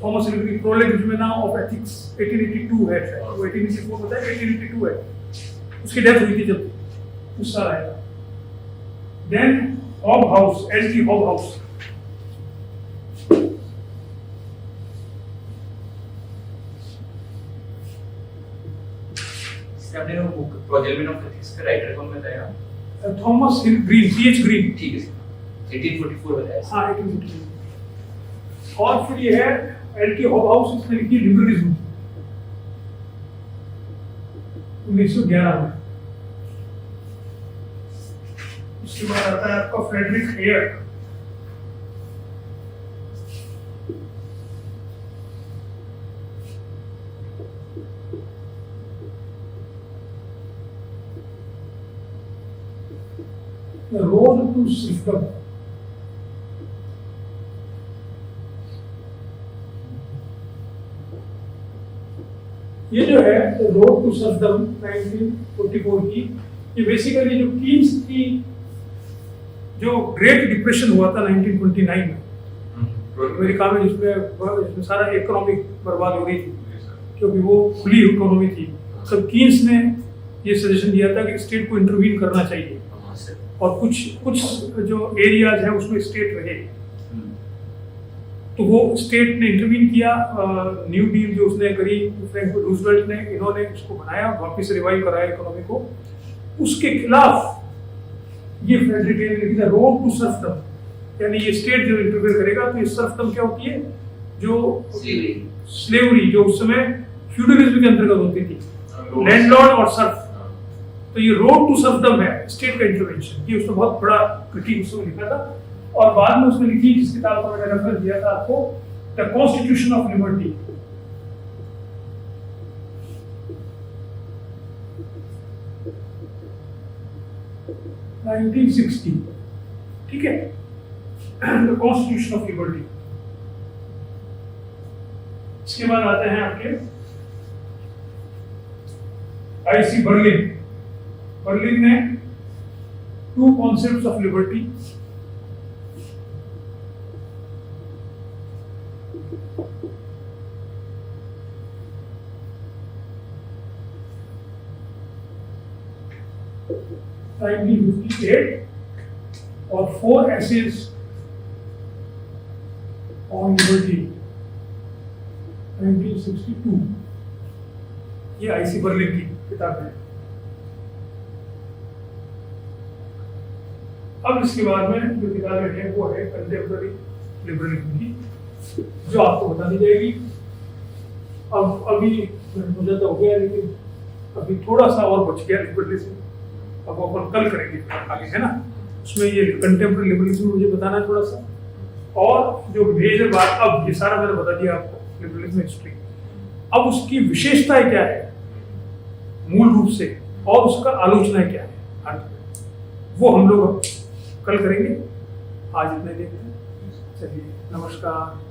Thomas Pilgrim prolegomena of ethics 1882 है, वो 1884 बताया, 1882 है, उसकी डेथ हुई थी जब उस साल आया। Then Hobhouse, LT. हॉबहाउस, आपने वो बुक प्रोजेलमेंट ऑफ एथिक्स का राइटर कौन बताया? Thomas green, C.H. ग्रीन। ठीक है सर, 1844 बताया। हाँ, 1844। और फिर ये है एल.टी. हॉबहाउस, इसने लिखी लिबरलिज्म 1911 में। इसके बाद आता है आपका Friedrich Hayek, The Road to Serfdom। ये जो है रोड टू सर्फडम 1944 की, ये बेसिकली जो कीन्स की जो ग्रेट डिप्रेशन हुआ था 1929 में अमेरिका में, जिसमें सारा इकोनॉमी बर्बाद हो रही थी, क्योंकि वो खुली इकोनॉमी थी। सब कीन्स ने ये सजेशन दिया था कि स्टेट को इंटरवीन करना चाहिए, और कुछ जो एरियाज हैं उसमें स्टेट रहे, तो वो स्टेट ने इंटरवीन किया। न्यू डील जो उसने करी फ्रैंकलिन रूजवेल्ट ने, इन्होंने इसको बनाया, वापस रिवाइव कराया इकोनॉमी को। उसके खिलाफ ये फ्रेडरिक हेयर ने लिखा रोड टू सर्फडम, यानी ये स्टेट जो इंटरफेयर करेगा तो ये सर्फडम क्या होती है, जो स्लेवरी जो उस समय फ्यूडलिज्म के अंतर्गत होती थी, लैंडलॉर्ड और सर्फ, तो ये रोड टू सर्फडम है, स्टेट का इंटरवेंशन। ये उसने बहुत बड़ा क्रिटिक उसमें लिखा था, और बाद में उसने लिखी जिस किताब का मैंने रेफरेंस दिया था आपको, द कॉन्स्टिट्यूशन ऑफ लिबर्टी। ठीक है, द कॉन्स्टिट्यूशन ऑफ लिबर्टी। इसके बाद आते हैं आपके आईसी बर्लिन। बर्लिन ने टू कॉन्सेप्ट्स ऑफ लिबर्टी, और 4 essays on liberty 1962। ये आईसी बर्लिन की किताब है। अब इसके बाद में जो किताबें हैं वो है कंटेम्प्रेरी लिबरलिज्म की, जो आपको बता दी जाएगी। अब अभी मुझे तो हो गया, लेकिन अभी थोड़ा सा और बच गया लिबरलिज्म, अब वो अपन कल करेंगे आगे, है ना। उसमें ये कंटेम्प्रेरी लिबरलिज्म मुझे बताना है थोड़ा सा, और जो मेजर बात, अब ये सारा मैंने बता दिया आपको लिबरलिज्म हिस्ट्री। अब उसकी विशेषताएं क्या है मूल रूप से, और उसका आलोचना क्या है, वो हम लोग कल करेंगे। आज इतने देखते हैं, चलिए नमस्कार।